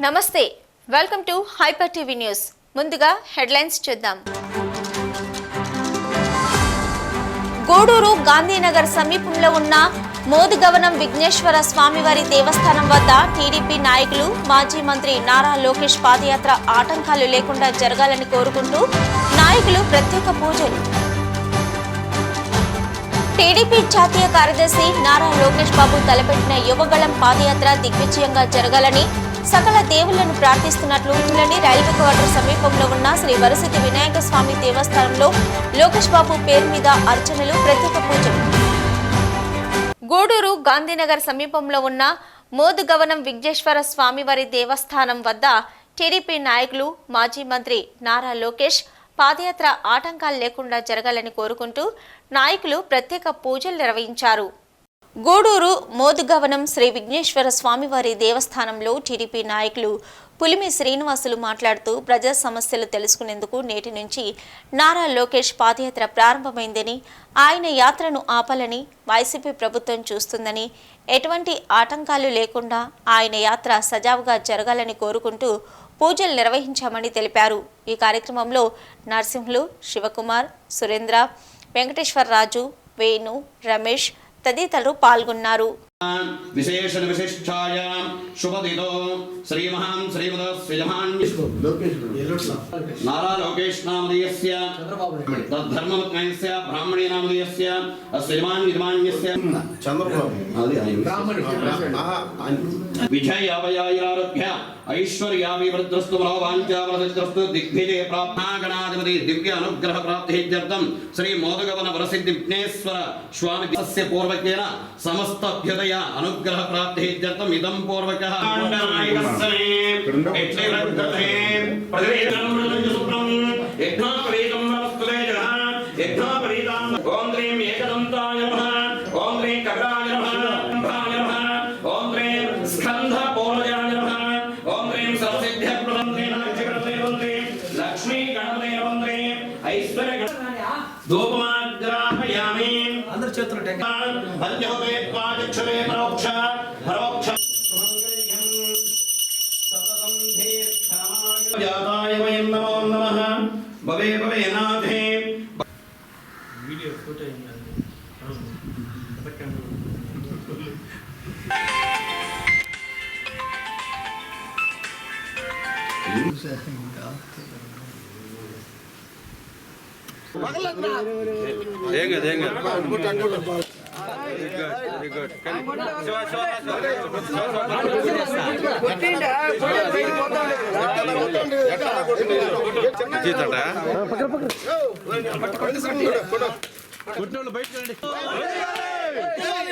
నమస్తే, welcome to hyper TV news. ముందుగా headlines చూద్దాం. గూడూరు గాంధీనగర్ సమీపంలో ఉన్న మోదుగవనం విఘ్నేశ్వర స్వామివారి దేవస్థానం వద్ద టీడీపీ నాయకులు మాజీ మంత్రి నారా లోకేష్ పాదయాత్ర ఆటంకాలు లేకుండా జరగాలని కోరుకుంటూ నాయకులు ప్రత్యేక పూజలు. టీడీపీ జాతీయ కార్యదర్శి నారా లోకేష్ బాబు తలపెట్టిన యువగళం పాదయాత్ర దిగ్విజయంగా జరగాలని సకల దేవుళ్లను ప్రార్థిస్తున్నట్లు తులని రైల్వే క్వార్టర్ సమీపంలో ఉన్న శ్రీ వరసిద్ధి వినాయక స్వామి దేవస్థానంలో లోకేష్ బాబు పేరు మీద అర్చనలు, ప్రత్యేక పూజలు. గూడూరు గాంధీనగర్ సమీపంలో ఉన్న మోదుగవనం విఘ్నేశ్వర స్వామివారి దేవస్థానం వద్ద టీడీపీ నాయకులు మాజీ మంత్రి నారా లోకేష్ పాదయాత్ర ఆటంకాలు లేకుండా జరగాలని కోరుకుంటూ నాయకులు ప్రత్యేక పూజలు నిర్వహించారు. గూడూరు మోదుగవనం శ్రీ విఘ్నేశ్వర స్వామివారి దేవస్థానంలో టీడీపీ నాయకులు పులిమి శ్రీనివాసులు మాట్లాడుతూ ప్రజా సమస్యలు తెలుసుకునేందుకు నేటి నుంచి నారా లోకేష్ పాదయాత్ర ప్రారంభమైందని, ఆయన యాత్రను ఆపాలని వైసీపీ ప్రభుత్వం చూస్తుందని, ఎటువంటి ఆటంకాలు లేకుండా ఆయన యాత్ర సజావుగా జరగాలని కోరుకుంటూ పూజలు నిర్వహించామని తెలిపారు. ఈ కార్యక్రమంలో నరసింహులు, శివకుమార్, సురేంద్ర, వెంకటేశ్వరరాజు, వేణు, రమేష్ తదితరులు పాల్గొన్నారు. విశేషణ విశిష్టాయ శుభదితో శ్రీమహాం శ్రీమద శ్రీజమాన్ నారా లోకేష్ నామధేయస్య తద్ధర్మమత్మయస్య బ్రాహ్మణే నామధేయస్య శ్రీమాన్ విద్మాన్యస్య చంద్రబాబు విజయాభయాయిరారోగ్య ఐశ్వర్యాభివృద్ధ్రస్తు మనోవాంఛాఫలసిద్ధ్రస్తు దిగ్విజయ ప్రాప్తాగణాధిపతి దివ్య అనుగ్రహ ప్రాప్తిహిత్యర్థం శ్రీ మోదగవన వరసిద్ధి విఘ్నేశ్వర స్వామి దివస్య పూర్వకేన సమస్త అభ్యుదయ అనుగ్రహ ప్రాప్తిహిత్యర్థం ఇదం పూర్వకః ఓం శ్రీం ఏకదంతాయ నమః, ఓం శ్రీం కపిలాయ నమః, ఓం శ్రీం స్కంధ పూర్వజాయ నమః, ఓం శ్రీం సర్వసిద్ధ్యప్రదంతే నాక్షకరతే లక్ష్మీ గణపతే వందే ఐశ్వర్య ధూపమాగ్రాహయామి. అందరి చేతులు పంచభూతే త్వాచక్షురే పరోక్ష పరోక్ష సతతం దీర్ఘమాయ జాతాయ వయం నమో నమః. భవే భవే నాథే వీడియో ఫోటో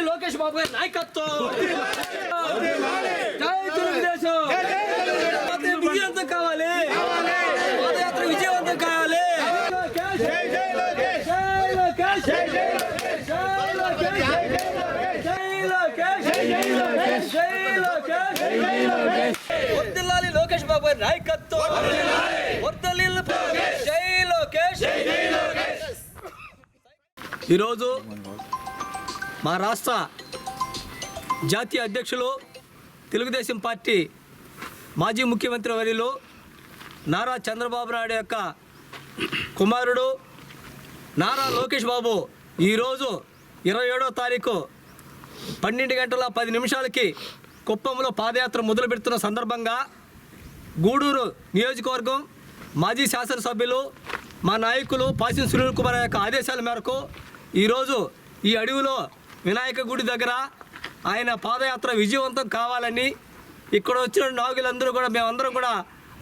లోకేష్ బాబు గారి నాయకత్వం, తెలుగుదేశం విజయవంతం కావాలి, పాదయాత్ర విజయవంతం కావాలి. వర్ధిల్లాలి లోకేష్ బాబు గారి నాయకత్వం, వర్ధిల్లాలి జై లోకేష్. ఈరోజు మా రాష్ట్ర జాతీయ అధ్యక్షులు తెలుగుదేశం పార్టీ మాజీ ముఖ్యమంత్రి వర్యులు నారా చంద్రబాబు నాయుడు యొక్క కుమారుడు నారా లోకేష్ బాబు ఈరోజు 27వ తారీఖు 12:10 కుప్పంలో పాదయాత్ర మొదలు పెడుతున్న సందర్భంగా గూడూరు నియోజకవర్గం మాజీ శాసనసభ్యులు మా నాయకులు పాసిన సునీల్ కుమార్ యొక్క ఆదేశాల మేరకు ఈరోజు ఈ అడవిలో వినాయక గుడి దగ్గర ఆయన పాదయాత్ర విజయవంతం కావాలని ఇక్కడ వచ్చిన నాయకులందరూ కూడా మేమందరం కూడా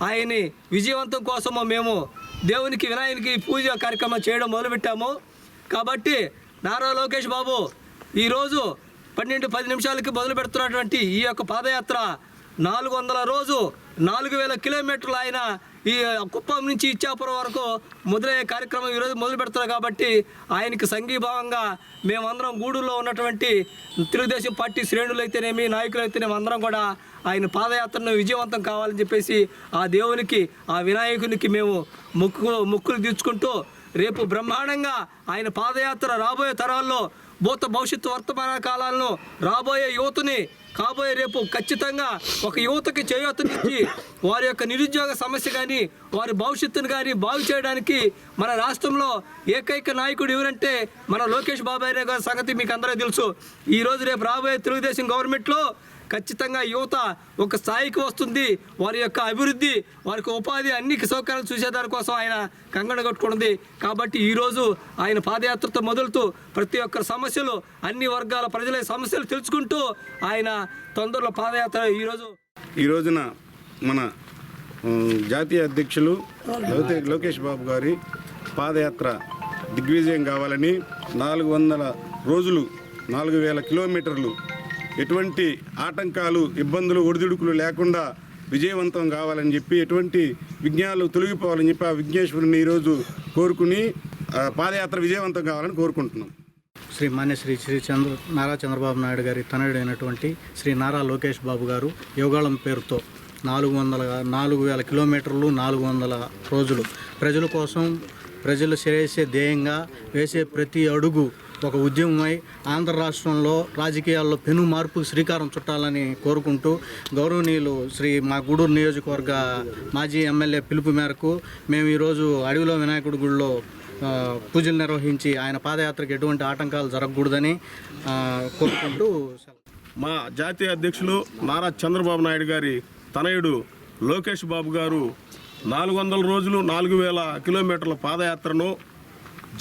ఆయన్ని విజయవంతం కోసము మేము దేవునికి వినాయకునికి పూజ కార్యక్రమం చేయడం మొదలుపెట్టాము. కాబట్టి నారా లోకేష్ బాబు ఈరోజు 12:10 మొదలు పెడుతున్నటువంటి ఈ యొక్క పాదయాత్ర 400 రోజు 4000 కిలోమీటర్లు ఆయన ఈ కుప్పం నుంచి ఇచ్చాపురం వరకు మొదలయ్యే కార్యక్రమం ఈరోజు మొదలు పెడుతున్నారు. కాబట్టి ఆయనకి సంఘీభావంగా మేమందరం గూడూరులో ఉన్నటువంటి తెలుగుదేశం పార్టీ శ్రేణులు అయితేనేమి, నాయకులు అయితేనేమి అందరం కూడా ఆయన పాదయాత్రను విజయవంతం కావాలని చెప్పేసి ఆ దేవునికి, ఆ వినాయకునికి మేము మొక్కులు తీర్చుకుంటూ రేపు బ్రహ్మాండంగా ఆయన పాదయాత్ర రాబోయే తరాల్లో భూత భవిష్యత్తు వర్తమాన కాలాలను రాబోయే యువతని కాబోయే రేపు ఖచ్చితంగా ఒక యువతకి చేయూతనిచ్చి వారి యొక్క నిరుద్యోగ సమస్య కానీ వారి భవిష్యత్తును కానీ బాగు చేయడానికి మన రాష్ట్రంలో ఏకైక నాయకుడు ఎవరంటే మన లోకేష్ బాబు గారి సంగతి మీకు అందరికీ తెలుసు. ఈరోజు రేపు రాబోయే తెలుగుదేశం గవర్నమెంట్లో ఖచ్చితంగా యువత ఒక స్థాయికి వస్తుంది. వారి యొక్క అభివృద్ధి, వారికి ఉపాధి, అన్ని సౌకర్యాలు చూసేదానికోసం ఆయన కంగణ కట్టుకున్నది. కాబట్టి ఈరోజు ఆయన పాదయాత్రతో మొదలుతూ ప్రతి ఒక్క సమస్యలు, అన్ని వర్గాల ప్రజల సమస్యలు తెలుసుకుంటూ ఆయన తొందరలో పాదయాత్ర ఈ రోజున మన జాతీయ అధ్యక్షులు లోకేష్ బాబు గారి పాదయాత్ర దిగ్విజయం కావాలని 400 రోజులు 4000 కిలోమీటర్లు ఎటువంటి ఆటంకాలు, ఇబ్బందులు, ఒడిదుడుకులు లేకుండా విజయవంతం కావాలని చెప్పి, ఎటువంటి విఘ్నాలు తొలగిపోవాలని చెప్పి ఆ విఘ్నేశ్వరుని ఈరోజు కోరుకుని పాదయాత్ర విజయవంతం కావాలని కోరుకుంటున్నాం. శ్రీ నారా చంద్రబాబు నాయుడు గారి తనయుడైనటువంటి శ్రీ నారా లోకేష్ బాబు గారు యోగాళం పేరుతో 4,000 కిలోమీటర్లు 400 రోజులు ప్రజల కోసం, ప్రజలు చేసే ధ్యేయంగా వేసే ప్రతి అడుగు ఒక ఉద్యమమై ఆంధ్ర రాష్ట్రంలో రాజకీయాల్లో పెను మార్పుకు శ్రీకారం చుట్టాలని కోరుకుంటూ గౌరవనీయులు మా గూడూరు నియోజకవర్గ మాజీ ఎమ్మెల్యే పిలుపు మేరకు మేము ఈరోజు అడవిలో వినాయకుడి గుడిలో పూజలు నిర్వహించి ఆయన పాదయాత్రకు ఎటువంటి ఆటంకాలు జరగకూడదని కోరుకుంటూ మా జాతీయ అధ్యక్షులు నారా చంద్రబాబు నాయుడు గారి తనయుడు లోకేష్ బాబు గారు 400 రోజులు 4,000 కిలోమీటర్ల పాదయాత్రను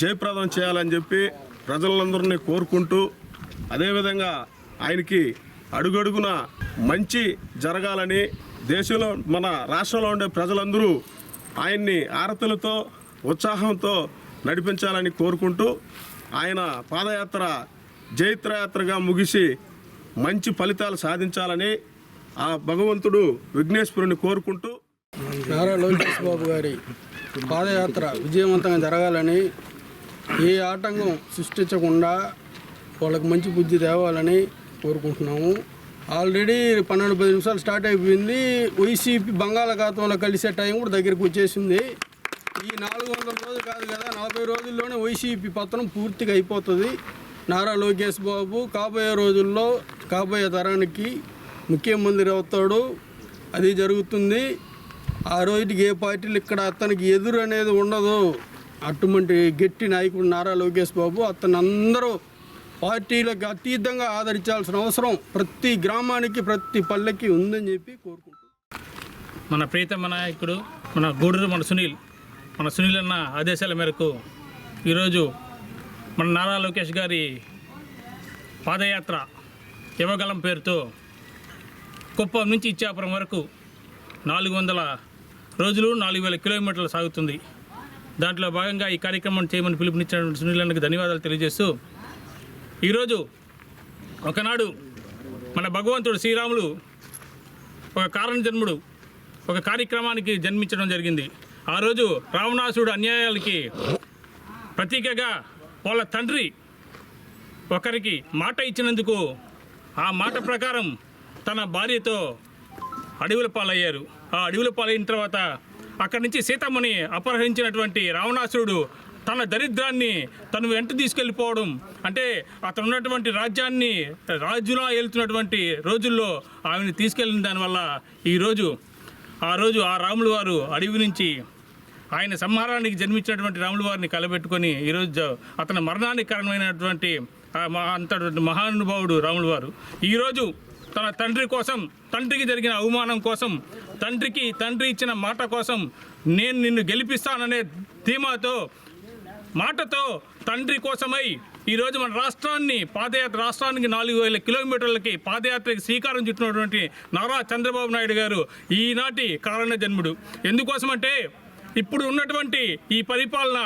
జయప్రదం చేయాలని చెప్పి ప్రజలందరినీ కోరుకుంటూ, అదేవిధంగా ఆయనకి అడుగడుగున మంచి జరగాలని, దేశంలో మన రాష్ట్రంలో ఉండే ప్రజలందరూ ఆయన్ని ఆరతులతో ఉత్సాహంతో నడిపించాలని కోరుకుంటూ ఆయన పాదయాత్ర జైత్రయాత్రగా ముగిసి మంచి ఫలితాలు సాధించాలని ఆ భగవంతుడు విఘ్నేశ్వరుని కోరుకుంటూ నారా లోకేష్ బాబు గారి పాదయాత్ర విజయవంతంగా జరగాలని, ఏ ఆటంకం సృష్టించకుండా వాళ్ళకి మంచి బుద్ధి తేవాలని కోరుకుంటున్నాము. ఆల్రెడీ 12-10 నిమిషాలు స్టార్ట్ అయిపోయింది. వైసీపీ బంగాళాఖాతంలో కలిసే టైం కూడా దగ్గరికి వచ్చేసింది. ఈ 400 రోజులు కాదు కదా, 40 రోజుల్లోనే వైసీపీ పతనం పూర్తిగా అయిపోతుంది. నారా లోకేష్ బాబు కాబోయే రోజుల్లో కాబోయే తరానికి ముఖ్యమంత్రి అవుతాడు. అది జరుగుతుంది. ఆ రోజుకి ఏ పార్టీలు ఇక్కడ అతనికి ఎదురు అనేది ఉండదు. అటువంటి గట్టి నాయకుడు నారా లోకేష్ బాబు. అతను అందరూ పార్టీలకు అతీతంగా ఆదరించాల్సిన అవసరం ప్రతి గ్రామానికి, ప్రతి పల్లెకి ఉందని చెప్పి కోరుకుంటున్నాం. మన ప్రీతమ నాయకుడు మన గూడూరు మన సునీల్ అన్న ఆదేశాల మేరకు ఈరోజు మన నారా లోకేష్ గారి పాదయాత్ర యువగళం పేరుతో కుప్పం నుంచి ఇచ్చాపురం వరకు 400 రోజులు 4,000 కిలోమీటర్లు సాగుతుంది. దాంట్లో భాగంగా ఈ కార్యక్రమం చేయమని పిలుపునిచ్చినటువంటి సునీల్ అన్నకి ధన్యవాదాలు తెలియజేస్తూ, ఈరోజు ఒకనాడు మన భగవంతుడు శ్రీరాములు ఒక కారణ జన్ముడు ఒక కార్యక్రమానికి జన్మించడం జరిగింది. ఆ రోజు రావణాసురుడు అన్యాయాలకి ప్రతీకగా వాళ్ళ తండ్రి ఒకరికి మాట ఇచ్చినందుకు ఆ మాట ప్రకారం తన భార్యతో అడవుల పాలయ్యారు. ఆ అడవుల పాలైన తర్వాత అక్కడి నుంచి సీతమ్మని అపహరించినటువంటి రావణాసురుడు తన దరిద్రాన్ని తను వెంట తీసుకెళ్ళిపోవడం, అంటే అతను ఉన్నటువంటి రాజ్యాన్ని రాజులా ఏలుతున్నటువంటి రోజుల్లో ఆమెను తీసుకెళ్ళిన దానివల్ల ఆ రాములు వారు అడవి నుంచి ఆయన సంహారానికి జన్మించినటువంటి రాముల వారిని కలబెట్టుకొని ఈరోజు అతని మరణానికి కారణమైనటువంటి అంతటి మహానుభావుడు రాముల వారు ఈరోజు తన తండ్రి కోసం, తండ్రికి జరిగిన అవమానం కోసం, తండ్రి ఇచ్చిన మాట కోసం నేను నిన్ను గెలిపిస్తాననే ధీమాతో, మాటతో తండ్రి కోసమై ఈరోజు మన రాష్ట్రానికి 4,000 కిలోమీటర్లకి పాదయాత్రకి శ్రీకారం చుట్టినటువంటి నారా చంద్రబాబు నాయుడు గారు ఈనాటి కారణ జన్ముడు. ఎందుకోసమంటే ఇప్పుడు ఉన్నటువంటి ఈ పరిపాలన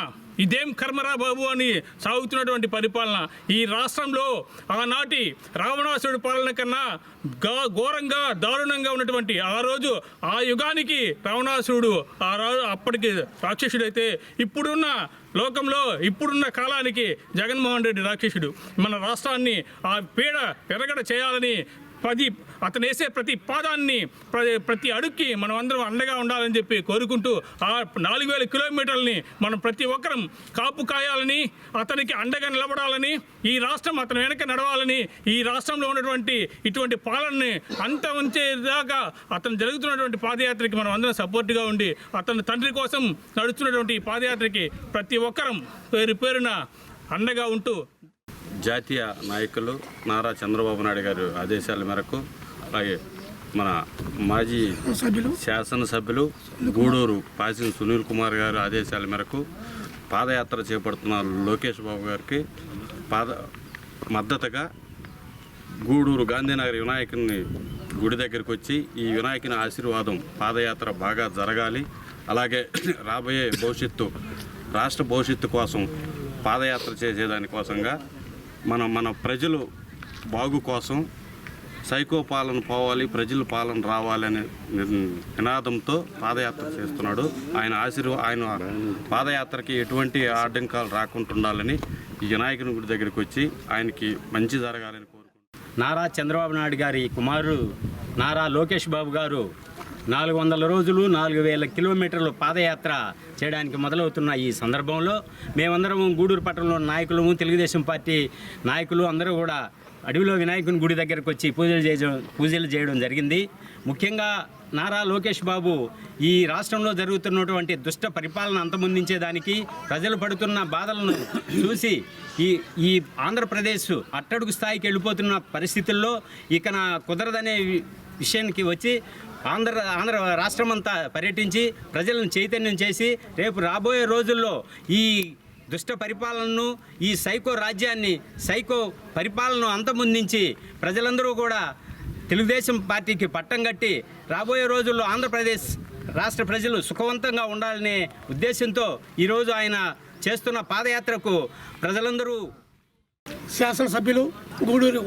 ఇదేం కర్మరా బాబు అని సాగుతున్నటువంటి పరిపాలన ఈ రాష్ట్రంలో ఆనాటి రావణాసురుడి పాలన కన్నా ఘోరంగా దారుణంగా ఉన్నటువంటి ఆ రోజు ఆ యుగానికి రావణాసురుడు అప్పటికి రాక్షసుడైతే ఇప్పుడున్న లోకంలో ఇప్పుడున్న కాలానికి జగన్మోహన్ రెడ్డి రాక్షసుడు. మన రాష్ట్రాన్ని ఆ పీడ పెరగడ చేయాలని అతను వేసే ప్రతి పాదాన్ని ప్రతి అడుగుకి మనం అందరం అండగా ఉండాలని చెప్పి కోరుకుంటూ ఆ 4000 కిలోమీటర్లని మనం ప్రతి ఒక్కరం కాపు కాయాలని, అతనికి అండగా నిలబడాలని, ఈ రాష్ట్రం అతని వెనక నడవాలని, ఈ రాష్ట్రంలో ఉన్నటువంటి ఇటువంటి పాలనని అంత ఉంచేదాకా అతను జరుగుతున్నటువంటి పాదయాత్రకి మనం అందరం సపోర్ట్గా ఉండి అతని తండ్రి కోసం నడుస్తున్నటువంటి ఈ పాదయాత్రకి ప్రతి ఒక్కరం పేరున అండగా ఉంటూ జాతీయ నాయకులు నారా చంద్రబాబు నాయుడు గారి ఆదేశాల మేరకు అలాగే మన మాజీ శాసనసభ్యులు గూడూరు పాసిన్ సునీల్ కుమార్ గారి ఆదేశాల మేరకు పాదయాత్ర చేపడుతున్న లోకేష్ బాబు గారికి మద్దతుగా గూడూరు గాంధీనగర్ వినాయకుని గుడి దగ్గరికి వచ్చి ఈ వినాయకుని ఆశీర్వాదం పాదయాత్ర బాగా జరగాలి, అలాగే రాబోయే రాష్ట్ర భవిష్యత్తు కోసం పాదయాత్ర చేసేదానికోసంగా మన ప్రజలు బాగు కోసం సైకో పాలన పోవాలి, ప్రజల పాలన రావాలనే నినాదంతో పాదయాత్ర చేస్తున్నాడు. ఆయన పాదయాత్రకి ఎటువంటి ఆటంకాలు రాకుండా ఉండాలని ఈ వినాయకుని గుడి దగ్గరికి వచ్చి ఆయనకి మంచి జరగాలని కోరుకుంటున్నాను. నారా చంద్రబాబు నాయుడు గారి కుమారుడు నారా లోకేష్ బాబు గారు 400 రోజులు 4000 కిలోమీటర్లు పాదయాత్ర చేయడానికి మొదలవుతున్న ఈ సందర్భంలో మేమందరం గూడూరు పట్టణంలో నాయకులు, తెలుగుదేశం పార్టీ నాయకులు అందరూ కూడా అడవిలో వినాయకుని గుడి దగ్గరకు వచ్చి పూజలు చేయడం జరిగింది. ముఖ్యంగా నారా లోకేష్ బాబు ఈ రాష్ట్రంలో జరుగుతున్నటువంటి దుష్ట పరిపాలన అంతమొందించేదానికి, ప్రజలు పడుతున్న బాధలను చూసి ఈ ఆంధ్రప్రదేశ్ అట్టడుగు స్థాయికి వెళ్ళిపోతున్న పరిస్థితుల్లో ఇక కుదరదనే విషయానికి వచ్చి ఆంధ్ర రాష్ట్రమంతా పర్యటించి ప్రజలను చైతన్యం చేసి రేపు రాబోయే రోజుల్లో ఈ దుష్ట పరిపాలనను, ఈ సైకో రాజ్యాన్ని, సైకో పరిపాలనను అంతమొందించి ప్రజలందరూ కూడా తెలుగుదేశం పార్టీకి పట్టం కట్టి రాబోయే రోజుల్లో ఆంధ్రప్రదేశ్ రాష్ట్ర ప్రజలు సుఖవంతంగా ఉండాలనే ఉద్దేశంతో ఈరోజు ఆయన చేస్తున్న పాదయాత్రకు ప్రజలందరూ శాసనసభ్యులు గూడూరు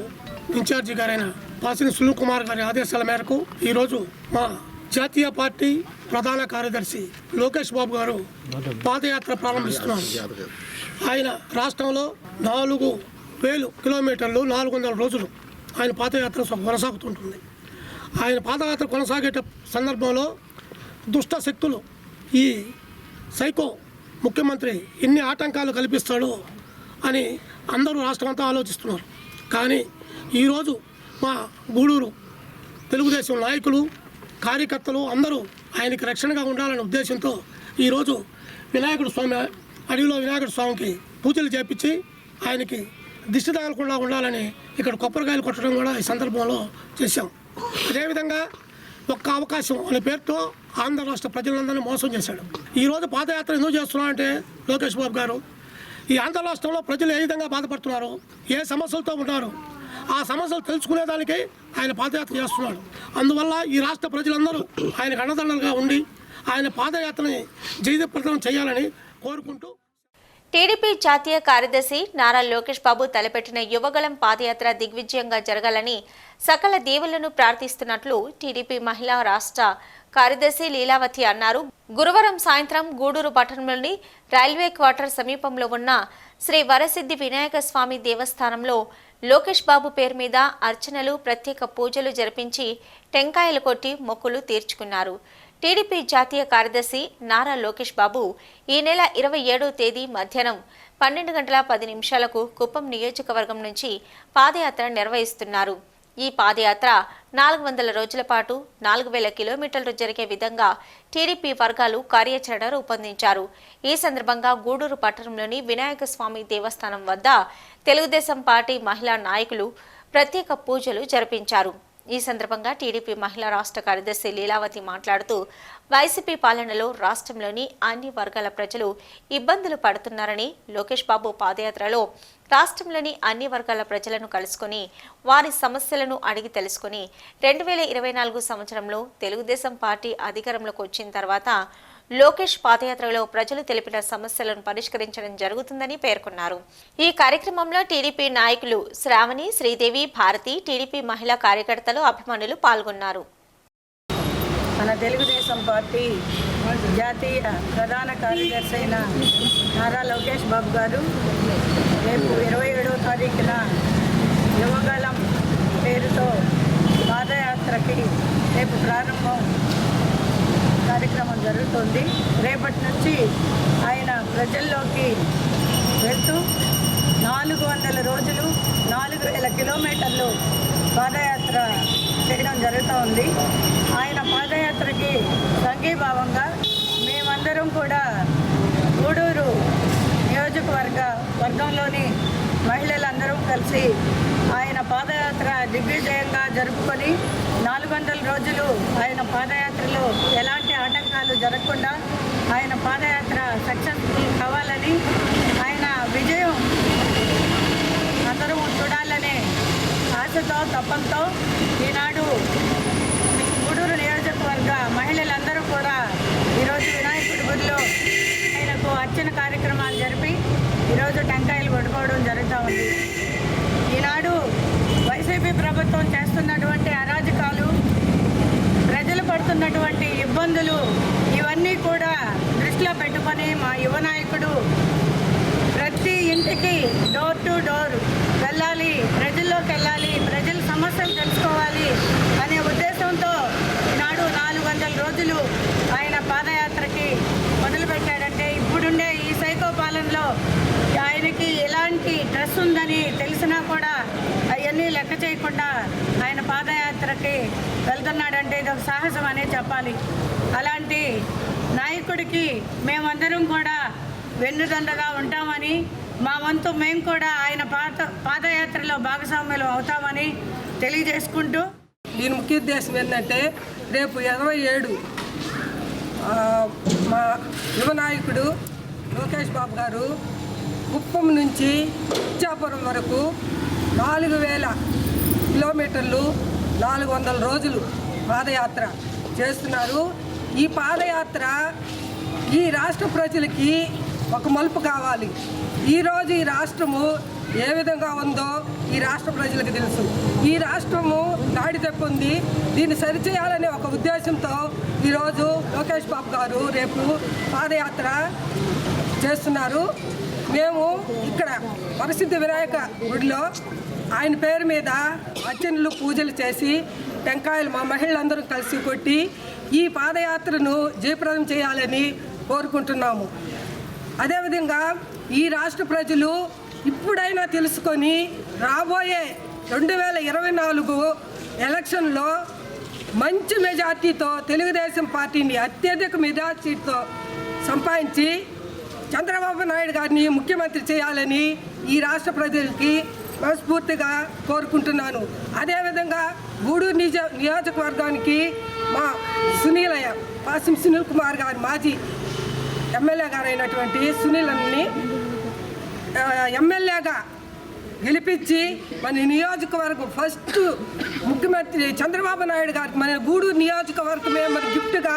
ఇన్ఛార్జి గారైన పాసిన సునీల్ కుమార్ గారి ఆదేశాల మేరకు ఈరోజు మా జాతీయ పార్టీ ప్రధాన కార్యదర్శి లోకేష్ బాబు గారు పాదయాత్ర ప్రారంభిస్తున్నారు. ఆయన రాష్ట్రంలో 4000 కిలోమీటర్లు 400 రోజులు ఆయన పాదయాత్ర కొనసాగుతుంటుంది. ఆయన పాదయాత్ర కొనసాగే సందర్భంలో దుష్ట శక్తులు, ఈ సైకో ముఖ్యమంత్రి ఎన్ని ఆటంకాలు కల్పిస్తాడో అని అందరూ రాష్ట్రమంతా ఆలోచిస్తున్నారు. కానీ ఈరోజు మా గూడూరు తెలుగుదేశం నాయకులు, కార్యకర్తలు అందరూ ఆయనకి రక్షణగా ఉండాలనే ఉద్దేశంతో ఈరోజు అడవిలో వినాయకుడు స్వామికి పూజలు చేపించి ఆయనకి దిష్టి తగలకుండా ఉండాలని ఇక్కడ కొబ్బరికాయలు కొట్టడం కూడా ఈ సందర్భంలో చేశాం. అదేవిధంగా ఒక్క అవకాశం అనే పేరుతో ఆంధ్ర రాష్ట్ర ప్రజలందరినీ మోసం చేశాడు. ఈరోజు పాదయాత్ర ఎందుకు చేస్తున్నారంటే లోకేష్ బాబు గారు ఈ ఆంధ్ర రాష్ట్రంలో ప్రజలు ఏ విధంగా బాధపడుతున్నారు, ఏ సమస్యలతో ఉన్నారు, ఆ సమస్యలు తెలుసుకునేదానికి ఆయన పాదయాత్ర చేస్తున్నాడు. అందువల్ల ఈ రాష్ట్ర ప్రజలందరూ ఆయనకు అండదండలుగా ఉండి ఆయన పాదయాత్రని జయప్రదం చేయాలని కోరుకుంటూ టీడీపీ జాతీయ కార్యదర్శి నారా లోకేష్ బాబు తలపెట్టిన యువగళం పాదయాత్ర దిగ్విజయంగా జరగాలని సకల దేవుళ్లను ప్రార్థిస్తున్నట్లు టీడీపీ మహిళా రాష్ట్ర కార్యదర్శి లీలావతి అన్నారు. గురువారం సాయంత్రం గూడూరు పట్టణంలోని రైల్వే క్వార్టర్ సమీపంలో ఉన్న శ్రీ వరసిద్ధి వినాయక స్వామి దేవస్థానంలో లోకేష్ బాబు పేరు మీద అర్చనలు, ప్రత్యేక పూజలు జరిపించి టెంకాయలు కొట్టి మొక్కులు తీర్చుకున్నారు. టీడీపీ జాతీయ కార్యదర్శి నారా లోకేష్ బాబు ఈ నెల 27వ తేదీ మధ్యాహ్నం 12:10 కుప్పం నియోజకవర్గం నుంచి పాదయాత్ర నిర్వహిస్తున్నారు. ఈ పాదయాత్ర 400 రోజుల పాటు 4000 కిలోమీటర్లు జరిగే విధంగా టీడీపీ వర్గాలు కార్యాచరణ రూపొందించారు. ఈ సందర్భంగా గూడూరు పట్టణంలోని వినాయక స్వామి దేవస్థానం వద్ద తెలుగుదేశం పార్టీ మహిళా నాయకులు ప్రత్యేక పూజలు జరిపించారు. ఈ సందర్భంగా టీడీపీ మహిళా రాష్ట్ర కార్యదర్శి లీలావతి మాట్లాడుతూ వైసీపీ పాలనలో రాష్ట్రంలోని అన్ని వర్గాల ప్రజలు ఇబ్బందులు పడుతున్నారని, లోకేష్ బాబు పాదయాత్రలో రాష్ట్రంలోని అన్ని వర్గాల ప్రజలను కలుసుకుని వారి సమస్యలను అడిగి తెలుసుకుని 2024 సంవత్సరంలో తెలుగుదేశం పార్టీ అధికారంలోకి వచ్చిన తర్వాత లోకేష్ పాదయాత్రలో ప్రజలు తెలిపిన సమస్యలను పరిష్కరించడం జరుగుతుందని పేర్కొన్నారు. ఈ కార్యక్రమంలో టీడీపీ నాయకులు శ్రావణి, శ్రీదేవి, భారతి, టీడీపీ మహిళా కార్యకర్తలు, అభిమానులు పాల్గొన్నారు. మన తెలుగుదేశం పార్టీ జాతీయ ప్రధాన కార్యదర్శి అయిన నారా లోకేష్ బాబు గారు రేపు 27వ తారీఖున యువగళం పేరుతో ప్రారంభం కార్యక్రమం జరుగుతుంది. రేపటి నుంచి ఆయన ప్రజల్లోకి వెళ్తూ 400 రోజులు 4000 కిలోమీటర్లు పాదయాత్ర చేయడం జరుగుతూ ఉంది. ఆయన పాదయాత్రకి సంఘీభావంగా మేమందరం కూడా గూడూరు నియోజకవర్గంలోని మహిళలందరం కలిసి ఆయన పాదయాత్ర దిగ్విజయంగా జరుపుకొని 400 రోజులు ఆయన పాదయాత్రలో ఎలాంటి ఆటంకాలు జరగకుండా ఆయన పాదయాత్ర సక్సెస్ఫుల్ కావాలని, ఆయన విజయం అందరూ చూడాలనే ఆశతో తపంతో ఈనాడు గూడూరు నియోజకవర్గ మహిళలందరూ కూడా ఈరోజు వినాయకుడి గుడిలో ఆయనకు అర్చన కార్యక్రమాలు జరిపి ఈరోజు టెంకాయలు కొట్టుకోవడం జరుగుతూ ఉంది. ఈనాడు వైసీపీ ప్రభుత్వం చేస్తున్నటువంటి అరాజకాలు, ప్రజలు పడుతున్నటువంటి ఇబ్బందులు ఇవన్నీ కూడా దృష్టిలో పెట్టుకొని మా యువ నాయకుడు ప్రతి ఇంటికి డోర్ టు డోర్ వెళ్ళాలి, ప్రజల్లోకి వెళ్ళాలి, ప్రజల సమస్యలు తెలుసుకోవాలి అనే ఉద్దేశంతో ఈనాడు 400 రోజులు ఆయన పాదయాత్రకి మొదలుపెట్టాడంటే ఇప్పుడుండే ఈ సైకో పాలనలో ఆయనకి ఎలాంటి స్ట్రెస్ ఉందని తెలిసినా కూడా అవన్నీ లెక్క చేయకుండా ఆయన పాదయాత్రకి వెళ్తున్నాడంటే ఇది ఒక సాహసం అనే చెప్పాలి. అలాంటి నాయకుడికి మేమందరం కూడా వెన్నుదండగా ఉంటామని, మా వంతు మేము కూడా ఆయన పాదయాత్రలో భాగస్వాములు అవుతామని తెలియజేసుకుంటూ, దీని ముఖ్య ఉద్దేశం ఏంటంటే రేపు 27 మా యువ నాయకుడు లోకేష్ బాబు గారు కుప్పం నుంచి ఇచ్చాపురం వరకు 4000 కిలోమీటర్లు 400 రోజులు పాదయాత్ర చేస్తున్నారు. ఈ పాదయాత్ర ఈ రాష్ట్ర ప్రజలకి ఒక మలుపు కావాలి. ఈరోజు ఈ రాష్ట్రము ఏ విధంగా ఉందో ఈ రాష్ట్ర ప్రజలకు తెలుసు. ఈ రాష్ట్రము గాడి తప్పుంది, దీన్ని సరిచేయాలనే ఒక ఉద్దేశంతో ఈరోజు లోకేష్ బాబు గారు రేపు పాదయాత్ర చేస్తున్నారు. మేము ఇక్కడ వరసిద్ధి వినాయక గుడిలో ఆయన పేరు మీద అర్చనలు పూజలు చేసి టెంకాయలు మా మహిళలందరూ కలిసి కొట్టి ఈ పాదయాత్రను జయప్రదం చేయాలని కోరుకుంటున్నాము. అదేవిధంగా ఈ రాష్ట్ర ప్రజలు ఇప్పుడైనా తెలుసుకొని రాబోయే 2024 ఎలక్షన్లో మంచి మెజార్టీతో తెలుగుదేశం పార్టీని అత్యధిక మెజార్టీతో సంపాదించి చంద్రబాబు నాయుడు గారిని ముఖ్యమంత్రి చేయాలని ఈ రాష్ట్ర ప్రజలకి మనస్ఫూర్తిగా కోరుకుంటున్నాను. అదేవిధంగా గూడూరు నియోజకవర్గానికి మా పాసిం సునీల్ కుమార్ గారు మాజీ ఎమ్మెల్యే గారు అయినటువంటి సునీల్ని ఎమ్మెల్యేగా గెలిపించి మన నియోజకవర్గం ఫస్ట్ ముఖ్యమంత్రి చంద్రబాబు నాయుడు గారికి మన గూడూరు నియోజకవర్గమే మన గిఫ్ట్గా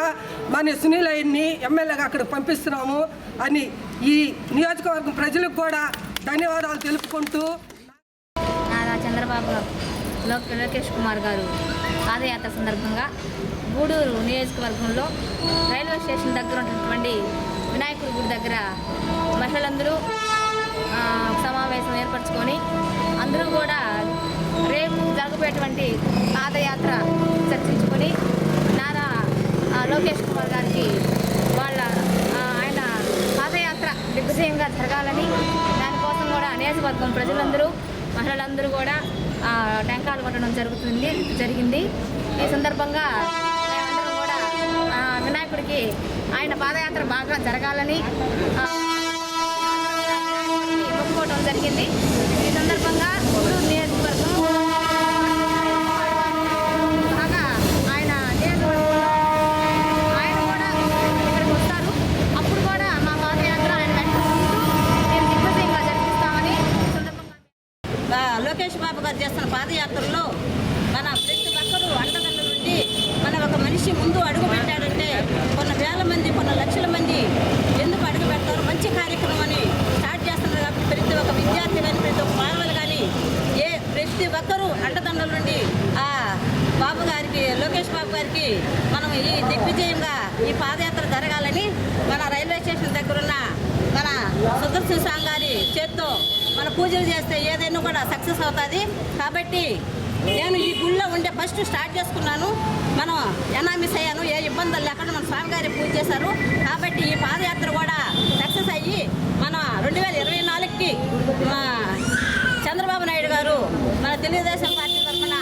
మన సునీల్ అయ్యని ఎమ్మెల్యేగా అక్కడ పంపిస్తున్నాము అని ఈ నియోజకవర్గం ప్రజలకు కూడా ధన్యవాదాలు తెలుపుకుంటూ, చంద్రబాబు లోకేష్ కుమార్ గారు పాదయాత్ర సందర్భంగా గూడూరు నియోజకవర్గంలో రైల్వే స్టేషన్ దగ్గర ఉన్నటువంటి వినాయకుడి గుడి దగ్గర మహిళలందరూ సమావేశం ఏర్పరచుకొని అందరూ కూడా రేపు జరగబోయేటువంటి పాదయాత్ర చర్చించుకొని నారా లోకేష్ కుమార్ గారికి ఆయన పాదయాత్ర దిగ్విజయంగా జరగాలని, దానికోసం కూడా నియోజకవర్గం ప్రజలందరూ మహిళలందరూ కూడా టెంకాయలు కొట్టడం జరిగింది. ఈ సందర్భంగా మేమందరం కూడా వినాయకుడికి ఆయన పాదయాత్ర బాగా జరగాలని మొక్కుకోవడం జరిగింది. ఈ సందర్భంగా గూడూరు నియోజకవర్గం బాగా ఆయన నియోజకవర్గంలో ఆయన కూడా ఇక్కడికి వస్తారు. అప్పుడు కూడా మా పాదయాత్ర ఆయన వెంట ఉంటూ నేను దిగ్విజయంగా జరిపిస్తామని సందర్భంగా లోకేష్ బాబు గారు చేస్తున్న పాదయాత్రలో మన ప్రతి ఒక్కరూ అండదండ నుండి మన ఒక మనిషి ముందు అడుగు పెట్టాడంటే కొన్ని వేల మంది కొన్ని లక్షల మంది ఎందుకు అడుగు పెడతారు. మంచి కార్యక్రమం అని స్టార్ట్ చేస్తున్నారు కాబట్టి ప్రతి ఒక్క విద్యార్థి కానీ ప్రతి ఒక్క మానవులు కానీ ప్రతి ఒక్కరూ అండదండల నుండి ఆ బాబు గారికి లోకేష్ బాబు గారికి మనం ఈ దిగ్విజయంగా ఈ పాదయాత్ర జరగాలని మన రైల్వే స్టేషన్ దగ్గర ఉన్న మన సుదర్శన స్వామి గారి చేత్తో మన పూజలు చేస్తే ఏదైనా కూడా సక్సెస్ అవుతుంది. కాబట్టి నేను ఈ గుళ్ళో ఉండే ఫస్ట్ స్టార్ట్ చేసుకున్నాను. మనం ఎనామిస్ అయ్యాను, ఏ ఇబ్బందులు లేకుండా మన స్వామిగారి పూజ చేశారు. కాబట్టి ఈ పాదయాత్ర కూడా సక్సెస్ అయ్యి మన 2024కి చంద్రబాబు నాయుడు గారు మన తెలుగుదేశం పార్టీ తరఫున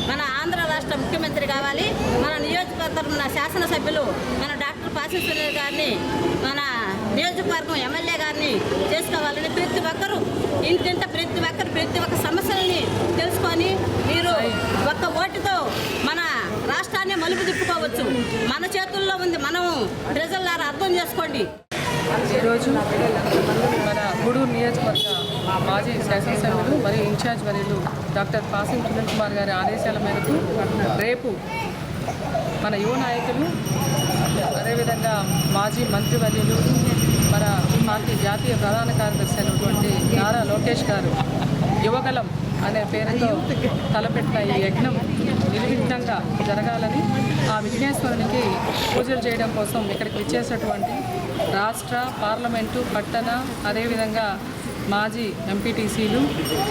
మన ఆంధ్ర రాష్ట్ర ముఖ్యమంత్రి కావాలి. మన నియోజకవర్గ తరఫున శాసనసభ్యులు మన డాక్టర్ పాసి సునీల్ గారిని, మన నియోజకవర్గం ఎమ్మెల్యే గారిని చేసుకోవాలని ప్రతి ఒక్కరూ ఇంటింట ప్రతి ఒక్క సమస్యల్ని తెలుసుకొని మీరు ఒక్క ఓటుతో మన రాష్ట్రాన్ని మలుపు తిప్పుకోవచ్చు. మన చేతుల్లో ఉంది, మనం ప్రజలారా అర్థం చేసుకోండి. ఈరోజు మన గూడూరు నియోజకవర్గ మాజీ శాసనసభ్యులు మరియు ఇన్ఛార్జ్ వర్యులు డాక్టర్ పాసి సునీల్ కుమార్ గారి ఆదేశాల మేరకు రేపు మన యువ నాయకులు, అదేవిధంగా మాజీ మంత్రివర్యులు, మన పార్టీ జాతీయ ప్రధాన కార్యదర్శి అయినటువంటి నారా లోకేష్ గారు యువగలం అనే పేరుతో తలపెట్టిన ఈ యజ్ఞం నిర్విఘ్నంగా జరగాలని, ఆ విఘ్నేశ్వరునికి పూజలు చేయడం కోసం ఇక్కడికి విచ్చేసినటువంటి రాష్ట్ర, పార్లమెంటు, పట్టణ, అదేవిధంగా మాజీ ఎంపీటీసీలు,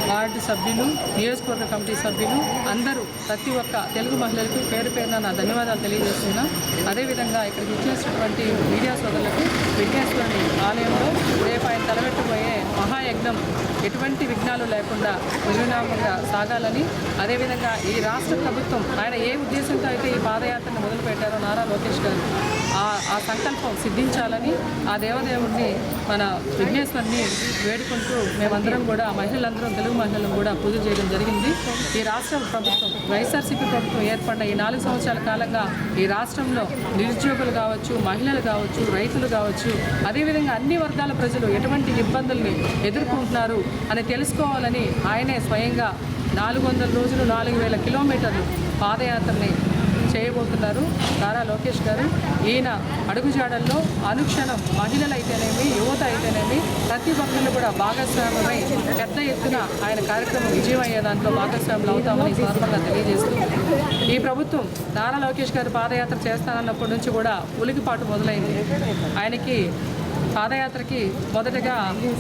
వార్డు సభ్యులు, నియోజకవర్గ కమిటీ సభ్యులు అందరూ ప్రతి ఒక్క తెలుగు మహిళలకు పేరు పేరున నా ధన్యవాదాలు తెలియజేస్తున్నా. అదేవిధంగా ఇక్కడికి ఇచ్చేసినటువంటి మీడియా సోదరులకు విఘ్నేశ్వరుని ఆలయంలో రేపు ఆయన తలపెట్టబోయే మహాయజ్ఞం ఎటువంటి విఘ్నాలు లేకుండా నిర్విరామంగా సాగాలని, అదేవిధంగా ఈ రాష్ట్ర ప్రభుత్వం ఆయన ఏ ఉద్దేశంతో అయితే ఈ పాదయాత్రను మొదలుపెట్టారో నారా లోకేష్ గారు ఆ సంకల్పం సిద్ధించాలని ఆ దేవదేవుడిని మన విఘ్నేశ్వరుని వేడుకుంటూ మేమందరం కూడా మహిళలందరం, తెలుగు మహిళలు కూడా పూజ చేయడం జరిగింది. ఈ రాష్ట్ర ప్రభుత్వం, వైఎస్ఆర్సీపీ ప్రభుత్వం ఏర్పడిన ఈ 4 సంవత్సరాల కాలంగా ఈ రాష్ట్రంలో నిరుద్యోగులు కావచ్చు, మహిళలు కావచ్చు, రైతులు కావచ్చు, అదేవిధంగా అన్ని వర్గాల ప్రజలు ఎటువంటి ఇబ్బందుల్ని ఎదుర్కొంటున్నారు అని తెలుసుకోవాలని ఆయనే స్వయంగా 400 రోజులు 4000 కిలోమీటర్లు పాదయాత్రని చేయబోతున్నారు నారా లోకేష్ గారు. ఈయన అడుగుజాడల్లో అనుక్షణం మహిళలైతేనేమి, యువత అయితేనేమి ప్రతి ఒక్కళ్ళు కూడా భాగస్వామ్యమై పెద్ద ఎత్తున ఆయన కార్యక్రమం విజయమయ్యే దాంట్లో భాగస్వాములు అవుతామని సందర్భంగా తెలియజేస్తూ, ఈ ప్రభుత్వం నారా లోకేష్ గారు పాదయాత్ర చేస్తానన్నప్పటి నుంచి కూడా ఉలికిపాటు మొదలైంది. ఆయనకి పాదయాత్రకి మొదటగా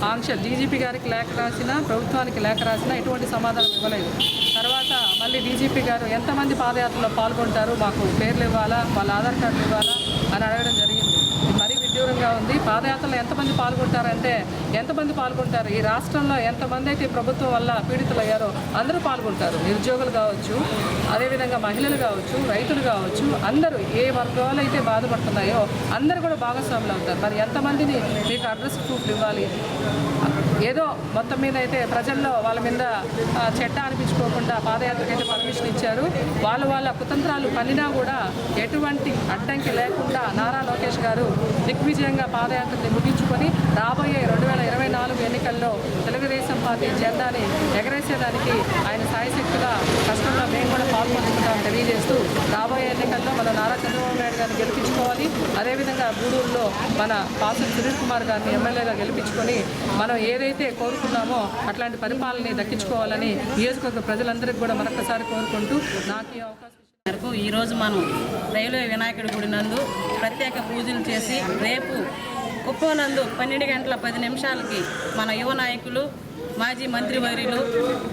ఆంక్షలు, డీజీపీ గారికి లేఖ రాసినా, ప్రభుత్వానికి లేఖ రాసినా ఎటువంటి సమాధానం ఇవ్వలేదు. తర్వాత మళ్ళీ డీజీపీ గారు ఎంతమంది పాదయాత్రలో పాల్గొంటారు, మాకు పేర్లు ఇవ్వాలా, వాళ్ళ ఆధార్ కార్డులు ఇవ్వాలా అని అడగడం జరిగింది. మరీ విడ్డూరంగా ఉంది. పాదయాత్రలో ఎంతమంది పాల్గొంటారంటే ఎంతమంది పాల్గొంటారు? ఈ రాష్ట్రంలో ఎంతమంది అయితే ప్రభుత్వం వల్ల పీడితులయ్యారో అందరూ పాల్గొంటారు. నిరుద్యోగులు కావచ్చు, అదేవిధంగా మహిళలు కావచ్చు, రైతులు కావచ్చు, అందరూ ఏ వర్గాలు అయితే బాధపడుతున్నాయో అందరూ కూడా భాగస్వాములు అవుతారు. మరి ఎంతమందిని మీకు అడ్రస్ ప్రూఫ్ ఇవ్వాలి? ఏదో మొత్తం మీద అయితే ప్రజల్లో వాళ్ళ మీద చెడ్డ అనిపించుకోకుండా పాదయాత్రకి అయితే పర్మిషన్ ఇచ్చారు. వాళ్ళ కుతంత్రాలు పనినా కూడా ఎటువంటి అడ్డంకి లేకుండా నారా లోకేష్ గారు దిగ్విజయంగా పాదయాత్రని ముగించుకొని రాబోయే 2024 ఎన్నికల్లో తెలుగుదేశం పార్టీ జెండాని ఎగరేసేదానికి ఆయన సాయశక్తిగా కష్టంలో మేము కూడా పాల్గొంటున్నామని తెలియజేస్తూ, రాబోయే ఎన్నికల్లో మన నారా చంద్రబాబు నాయుడు గారిని గెలిపించుకోవాలి. అదేవిధంగా గూడూరులో మన పాసి సునీల్ కుమార్ గారిని ఎమ్మెల్యేగా గెలిపించుకొని మనం ఏదైతే కోరుకున్నామో అట్లాంటి పరిపాలనని దక్కించుకోవాలని నియోజకవర్గ ప్రజలందరికీ కూడా మరొకసారి కోరుకుంటూ నాకు ఈ అవకాశం మేరకు ఈరోజు మనం రైల్వే వినాయకుడి గుడి నందు ప్రత్యేక పూజలు చేసి రేపు కుప్పం నందు 12:10 మన యువ నాయకులు, మాజీ మంత్రివర్యులు,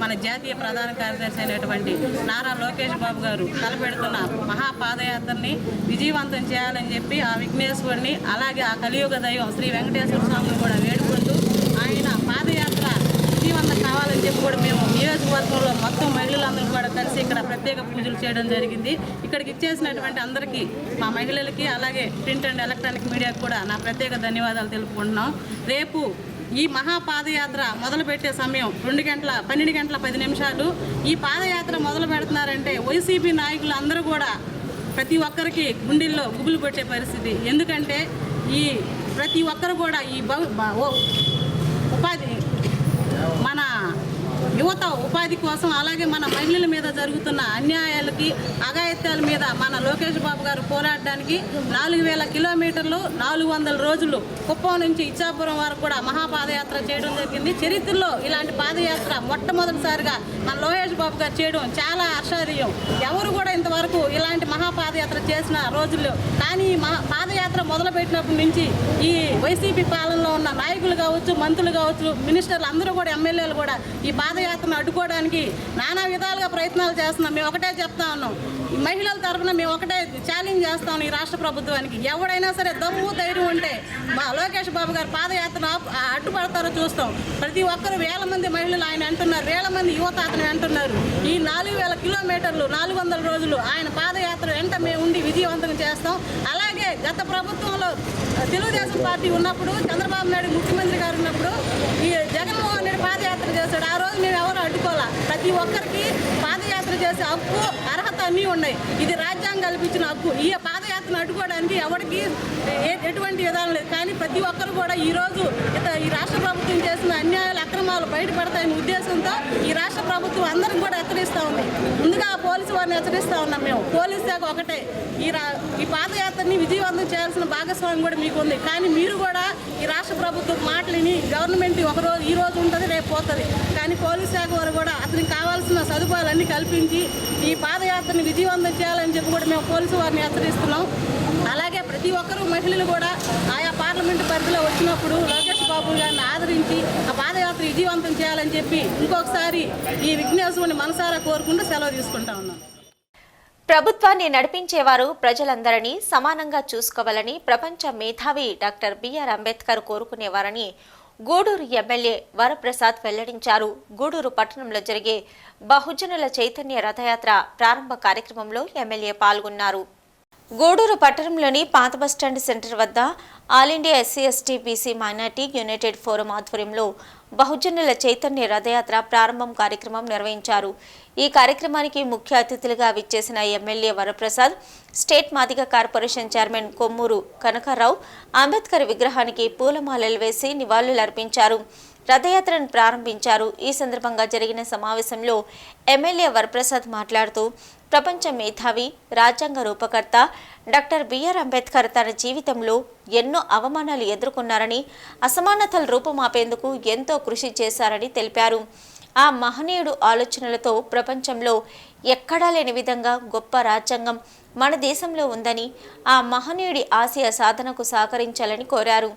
మన జాతీయ ప్రధాన కార్యదర్శి అయినటువంటి నారా లోకేష్ బాబు గారు తలపెడుతున్న మహాపాదయాత్రని విజయవంతం చేయాలని చెప్పి ఆ విఘ్నేశ్వరుని, అలాగే ఆ కలియుగ దైవం శ్రీ వెంకటేశ్వర స్వామిని కూడా వేడుకుంటూ ఆయన పాదయాత్ర విజయవంతం కావాలని చెప్పి కూడా మేము నియోజకవర్గంలో మొత్తం మహిళలందరూ కూడా కలిసి ఇక్కడ ప్రత్యేక పూజలు చేయడం జరిగింది. ఇక్కడికి ఇచ్చేసినటువంటి అందరికీ, మా మహిళలకి, అలాగే ప్రింట్ అండ్ ఎలక్ట్రానిక్ మీడియాకు కూడా నా ప్రత్యేక ధన్యవాదాలు తెలుపుకుంటున్నాం. రేపు ఈ మహాపాదయాత్ర మొదలుపెట్టే సమయం 12:10 ఈ పాదయాత్ర మొదలు పెడుతున్నారంటే వైసీపీ నాయకులు అందరూ కూడా ప్రతి ఒక్కరికి గుండెల్లో గుబులు పెట్టే పరిస్థితి. ఎందుకంటే ఈ ప్రతి ఒక్కరు కూడా ఈ ఉపాధి, మన యువత ఉపాధి కోసం, అలాగే మన మహిళల మీద జరుగుతున్న అన్యాయాలకి, అఘాయిత్యాల మీద మన లోకేష్ బాబు గారు పోరాడడానికి 4000 కిలోమీటర్లు 400 రోజులు కుప్పం నుంచి ఇచ్చాపురం వరకు కూడా మహాపాదయాత్ర చేయడం జరిగింది. చరిత్రలో ఇలాంటి పాదయాత్ర మొట్టమొదటిసారిగా మన లోకేష్ బాబు గారు చేయడం చాలా హర్షాదీయం. ఎవరు కూడా ఇంతవరకు ఇలాంటి మహాపాదయాత్ర చేసిన రోజుల్లో. కానీ ఈ పాదయాత్ర మొదలుపెట్టినప్పటి నుంచి ఈ వైసీపీ పాలనలో ఉన్న నాయకులు కావచ్చు, మంత్రులు కావచ్చు, మినిస్టర్లు అందరూ కూడా, ఎమ్మెల్యేలు కూడా ఈ పాదయాత్ర పాదయాత్రను అడ్డుకోవడానికి నానా విధాలుగా ప్రయత్నాలు చేస్తున్నాం. మేము ఒకటే చెప్తా ఉన్నాం, మహిళల తరఫున మేము ఒకటే ఛాలెంజ్ చేస్తాం ఈ రాష్ట్ర ప్రభుత్వానికి. ఎవడైనా సరే దమ్ము ధైర్యం ఉంటే మా లోకేష్ బాబు గారు పాదయాత్రను అడ్డుపడతారో చూస్తాం. ప్రతి ఒక్కరు వేల మంది మహిళలు ఆయన అంటున్నారు, వేల మంది యువత అతను అంటున్నారు. ఈ 4000 కిలోమీటర్లు 400 రోజులు ఆయన పాదయాత్ర వెంట మేము ఉండి విజయవంతం చేస్తాం. అలాగే గత ప్రభుత్వంలో తెలుగుదేశం పార్టీ ఉన్నప్పుడు, చంద్రబాబు నాయుడు ముఖ్యమంత్రి గారు ఉన్నప్పుడు ఈ జగన్మోహన్ రెడ్డి పాదయాత్ర చేశాడు. ఆ రోజు మేము ఎవరు అడ్డుకోవాలా. ప్రతి ఒక్కరికి పాదయాత్ర చేసే హక్కు, అర్హత అన్నీ ఉన్నాయి. ఇది రాజ్యాంగం కల్పించిన హక్కు. ఈ పాదయాత్రను అడ్డుకోవడానికి ఎవరికి ఎటువంటి విధానం లేదు. కానీ ప్రతి ఒక్కరు కూడా ఈరోజు ఈ రాష్ట్ర ప్రభుత్వం చేసిన అన్యాయాలు, అక్రమాలు బయటపడతాయనే ఉద్దేశంతో ఈ రాష్ట్ర ప్రభుత్వం అందరికి కూడా హెచ్చరిస్తూ ఉంది. ముందుగా పోలీసు వారిని హెచ్చరిస్తూ ఉన్నాం. మేము పోలీసు శాఖ ఒకటే, ఈ పాదయాత్రని విజయవంతం చేయాల్సిన భాగస్వామ్యం కూడా మీకు ఉంది. కానీ మీరు కూడా ఈ రాష్ట్ర ప్రభుత్వం మాటలని గవర్నమెంట్ ఒకరోజు ఈ రోజు ఉంటుంది, రేపు పోతుంది. కానీ పోలీసు శాఖ వారు కూడా అతనికి కావాల్సిన సదుపాయాలన్నీ కల్పించి ఈ పాదయాత్రని విజయవంతం చేయాలని చెప్పి కూడా మేము పోలీసు వారిని హెచ్చరిస్తున్నాం. అలాగే ప్రతి ఒక్కరూ మహిళలు కూడా ఆయా పార్లమెంటు పరిధిలో వచ్చినప్పుడు లోకేష్ బాబు గారిని ఆదరించి ఆ పాదయాత్ర విజయవంతం చేయాలని చెప్పి ఇంకొకసారి ఈ విఘ్నేశ్వరుని మనసారా కోరుకుంటూ సెలవు తీసుకుంటా ఉన్నాం. ప్రభుత్వాన్ని నడిపించేవారు ప్రజలందరినీ సమానంగా చూసుకోవాలని ప్రపంచ మేధావి డాక్టర్ బిఆర్ అంబేద్కర్ కోరుకునేవారని గూడూరు ఎమ్మెల్యే వరప్రసాద్ వెల్లడించారు. గూడూరు పట్టణంలో జరిగే బహుజనుల చైతన్య రథయాత్ర ప్రారంభ కార్యక్రమంలో ఎమ్మెల్యే పాల్గొన్నారు. గూడూరు పట్టణంలోని పాత బస్టాండ్ సెంటర్ వద్ద all India SC ST BC minority United forum ఆధ్వర్యంలో బహుజనుల చైతన్య రథయాత్ర ప్రారంభం కార్యక్రమం నిర్వహించారు. ఈ కార్యక్రమానికి ముఖ్య అతిథులుగా విచ్చేసిన MLA Varaprasad, state Madiga corporation chairman Kommuru Kanakarao Ambedkar విగ్రహానికి పూలమాలలు వేసి నివాళులర్పించారు. రథయాత్రను ప్రారంభించారు. ఈ సందర్భంగా జరిగిన సమావేశంలో ఎమ్మెల్యే వరప్రసాద్ మాట్లాడుతూ ప్రపంచ మేధావి, రాజ్యాంగ రూపకర్త డాక్టర్ బిఆర్ అంబేద్కర్ తన జీవితంలో ఎన్నో అవమానాలు ఎదుర్కొన్నారని, అసమానతలు రూపుమాపేందుకు ఎంతో కృషి చేశారని తెలిపారు. ఆ మహనీయుడు ఆలోచనలతో ప్రపంచంలో ఎక్కడా లేని విధంగా గొప్ప రాజ్యాంగం మన దేశంలో ఉందని, ఆ మహనీయుడి ఆశయ సాధనకు సహకరించాలని కోరారు.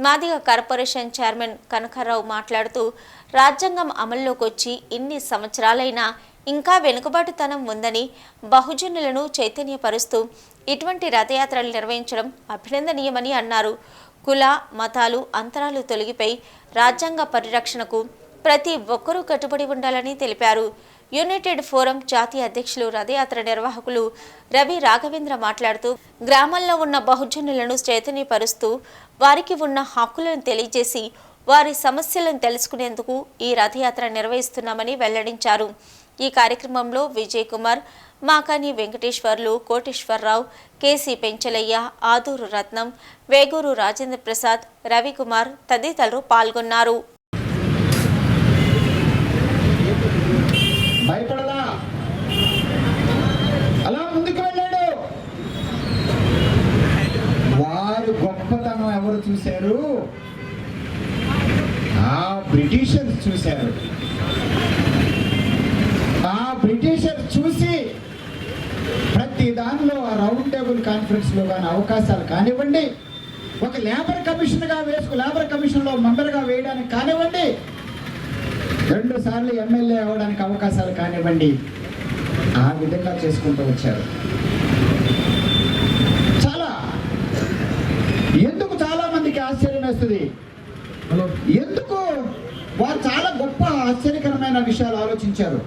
మాదిగ కార్పొరేషన్ చైర్మన్ కనకారావు మాట్లాడుతూ రాజ్యాంగం అమల్లోకి వచ్చి ఇన్ని సంవత్సరాలైనా ఇంకా వెనుకబాటుతనం ఉందని, బహుజనులను చైతన్యపరుస్తూ ఇటువంటి రథయాత్రలు నిర్వహించడం అభినందనీయమని అన్నారు. కుల మతాలు అంతరాలు తొలగిపోయి రాజ్యాంగ పరిరక్షణకు ప్రతి ఒక్కరూ కట్టుబడి ఉండాలని తెలిపారు. యునైటెడ్ ఫోరం జాతీయ అధ్యక్షులు, రథయాత్ర నిర్వాహకులు రవి రాఘవేంద్ర మాట్లాడుతూ గ్రామాల్లో ఉన్న బహుజనులను చైతన్యపరుస్తూ వారికి ఉన్న హక్కులను తెలియజేసి వారి సమస్యలను తెలుసుకునేందుకు ఈ రథయాత్ర నిర్వహిస్తున్నామని వెల్లడించారు. ఈ కార్యక్రమంలో విజయ్ కుమార్, మాకాని వెంకటేశ్వర్లు, కోటేశ్వరరావు, కేసీ పెంచలయ్య, ఆదూరు రత్నం, వేగూరు రాజేంద్ర ప్రసాద్, రవికుమార్ తదితరులు పాల్గొన్నారు. భయపడలా, అలా ముందుకు వెళ్ళాడు. వారు గొప్పతనం ఎవరు చూశారు? ఆ బ్రిటిషర్స్ చూశారు. ఆ బ్రిటిషర్స్ చూసి ప్రతి దానిలో ఆ రౌండ్ టేబుల్ కాన్ఫరెన్స్లో కానీ అవకాశాలు కానివ్వండి, ఒక లేబర్ కమిషన్లో మెంబర్గా వేయడానికి కానివ్వండి, 2 సార్లు ఎమ్మెల్యే అవ్వడానికి అవకాశాలు కానివ్వండి, ఆ విధంగా చేసుకుంటూ వచ్చారు. ఎందుకు చాలా మందికి ఆశ్చర్యం వేస్తుంది, ఎందుకు వారు చాలా గొప్ప ఆశ్చర్యకరమైన విషయాలు ఆలోచించారు.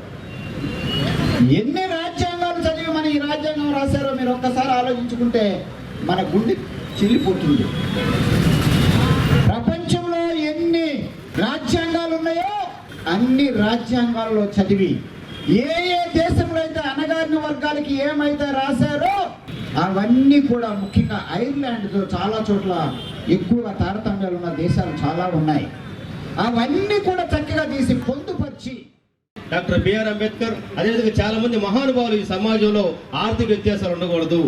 ఎన్ని రాజ్యాంగాలు చదివి మన ఈ రాజ్యాంగం రాశారో మీరు ఒక్కసారి ఆలోచించుకుంటే మన గుండె చిల్లిపోతుంది. ప్రపంచంలో ఎన్ని రాజ్యాంగాలు ఉన్నాయో అన్ని రాజ్యాంగాలలో చదివి ఏ దేశంలో అయితే అణగారిన వర్గాలకి ఏమైతే రాశారో అవన్నీ కూడా, ముఖ్యంగా ఐర్లాండ్తో చాలా చోట్ల ఎక్కువగా తారతమ్యాలు ఉన్న దేశాలు చాలా ఉన్నాయి. అవన్నీ కూడా చక్కగా తీసి పొందుపరిచి డాక్టర్ బిఆర్ అంబేద్కర్, అదేవిధంగా చాలా మంది మహానుభావులు ఈ సమాజంలో ఆర్థిక వ్యత్యాసాలు ఉండకూడదు,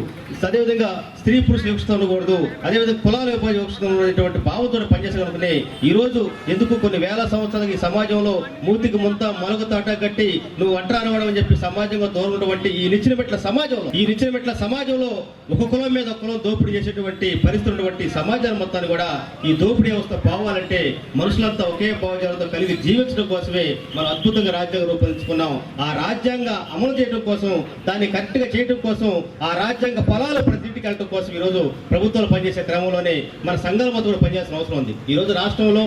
అదేవిధంగా స్త్రీ పురుషుల వివక్షత ఉండకూడదు, అదేవిధంగా కులాల విభజన ఉన్నటువంటి భావంతో పనిచేసగలుగుతున్నాయి. ఈ రోజు ఎందుకు కొన్ని వేల సంవత్సరాలకి ఈ సమాజంలో మూతికి ముంత మొలక తాట కట్టి నువ్వు అంటరానవడం అని చెప్పి సమాజంగా దూరటువంటి ఈ నిచ్చిన మెట్ల సమాజంలో ఒక కులం మీద కులం దోపిడీ చేసేటువంటి పరిస్థితి ఉన్నటువంటి సమాజాన్ని మొత్తాన్ని కూడా ఈ దోపిడీ వ్యవస్థ పోవాలంటే మనుషులంతా ఒకే భావజాలతో కలిగి జీవించడం కోసమే మనం అద్భుతంగా రాజ్యాంగం రూపొందించుకున్నాం. ఆ రాజ్యాంగ అమలు చేయడం కోసం, దాన్ని కరెక్ట్గా చేయడం కోసం, ఆ రాజ్యాంగ ఫలాలు ప్రతి ఇంటికి వెళ్ళడం కోసం ఈరోజు ప్రభుత్వాలు పనిచేసే క్రమంలోనే మన సంఘాల మధ్య కూడా పనిచేయాల్సిన అవసరం ఉంది. ఈరోజు రాష్ట్రంలో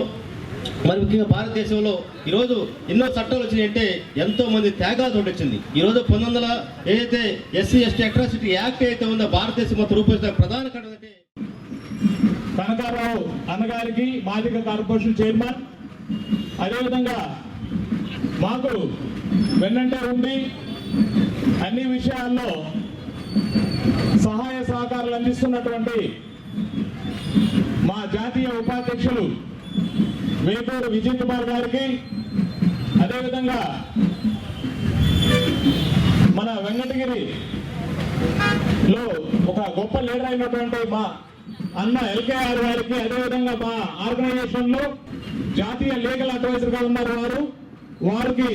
మరి ముఖ్యంగా భారతదేశంలో ఈరోజు ఎన్నో చట్టాలు వచ్చినాయంటే ఎంతో మంది త్యాగాలతో వచ్చింది. ఈరోజు 1900 ఏదైతే ఎస్సీ ఎస్టీ అట్రాసిటీ యాక్ట్ అయితే ఉందో భారతదేశం మొత్తం రూపొందించిన ప్రధాన కారణం అంటే కనకారావు అన్నగారికి మాదిక కార్పొరేషన్ చైర్మన్, అదేవిధంగా మాకు వెన్నంటే ఉండి అన్ని విషయాల్లో సహాయ సహకారాలు అందిస్తున్నటువంటి మా జాతీయ ఉపాధ్యక్షులు వేటూరు విజయ్ కుమార్ గారికి, అదేవిధంగా మన వెంకటగిరిలో ఒక గొప్ప లీడర్ అయినటువంటి మా అన్న ఎల్కేఆర్ గారికి, అదేవిధంగా మా ఆర్గనైజేషన్లో జాతీయ లీగల్ అడ్వైజర్గా ఉన్నారు వారికి,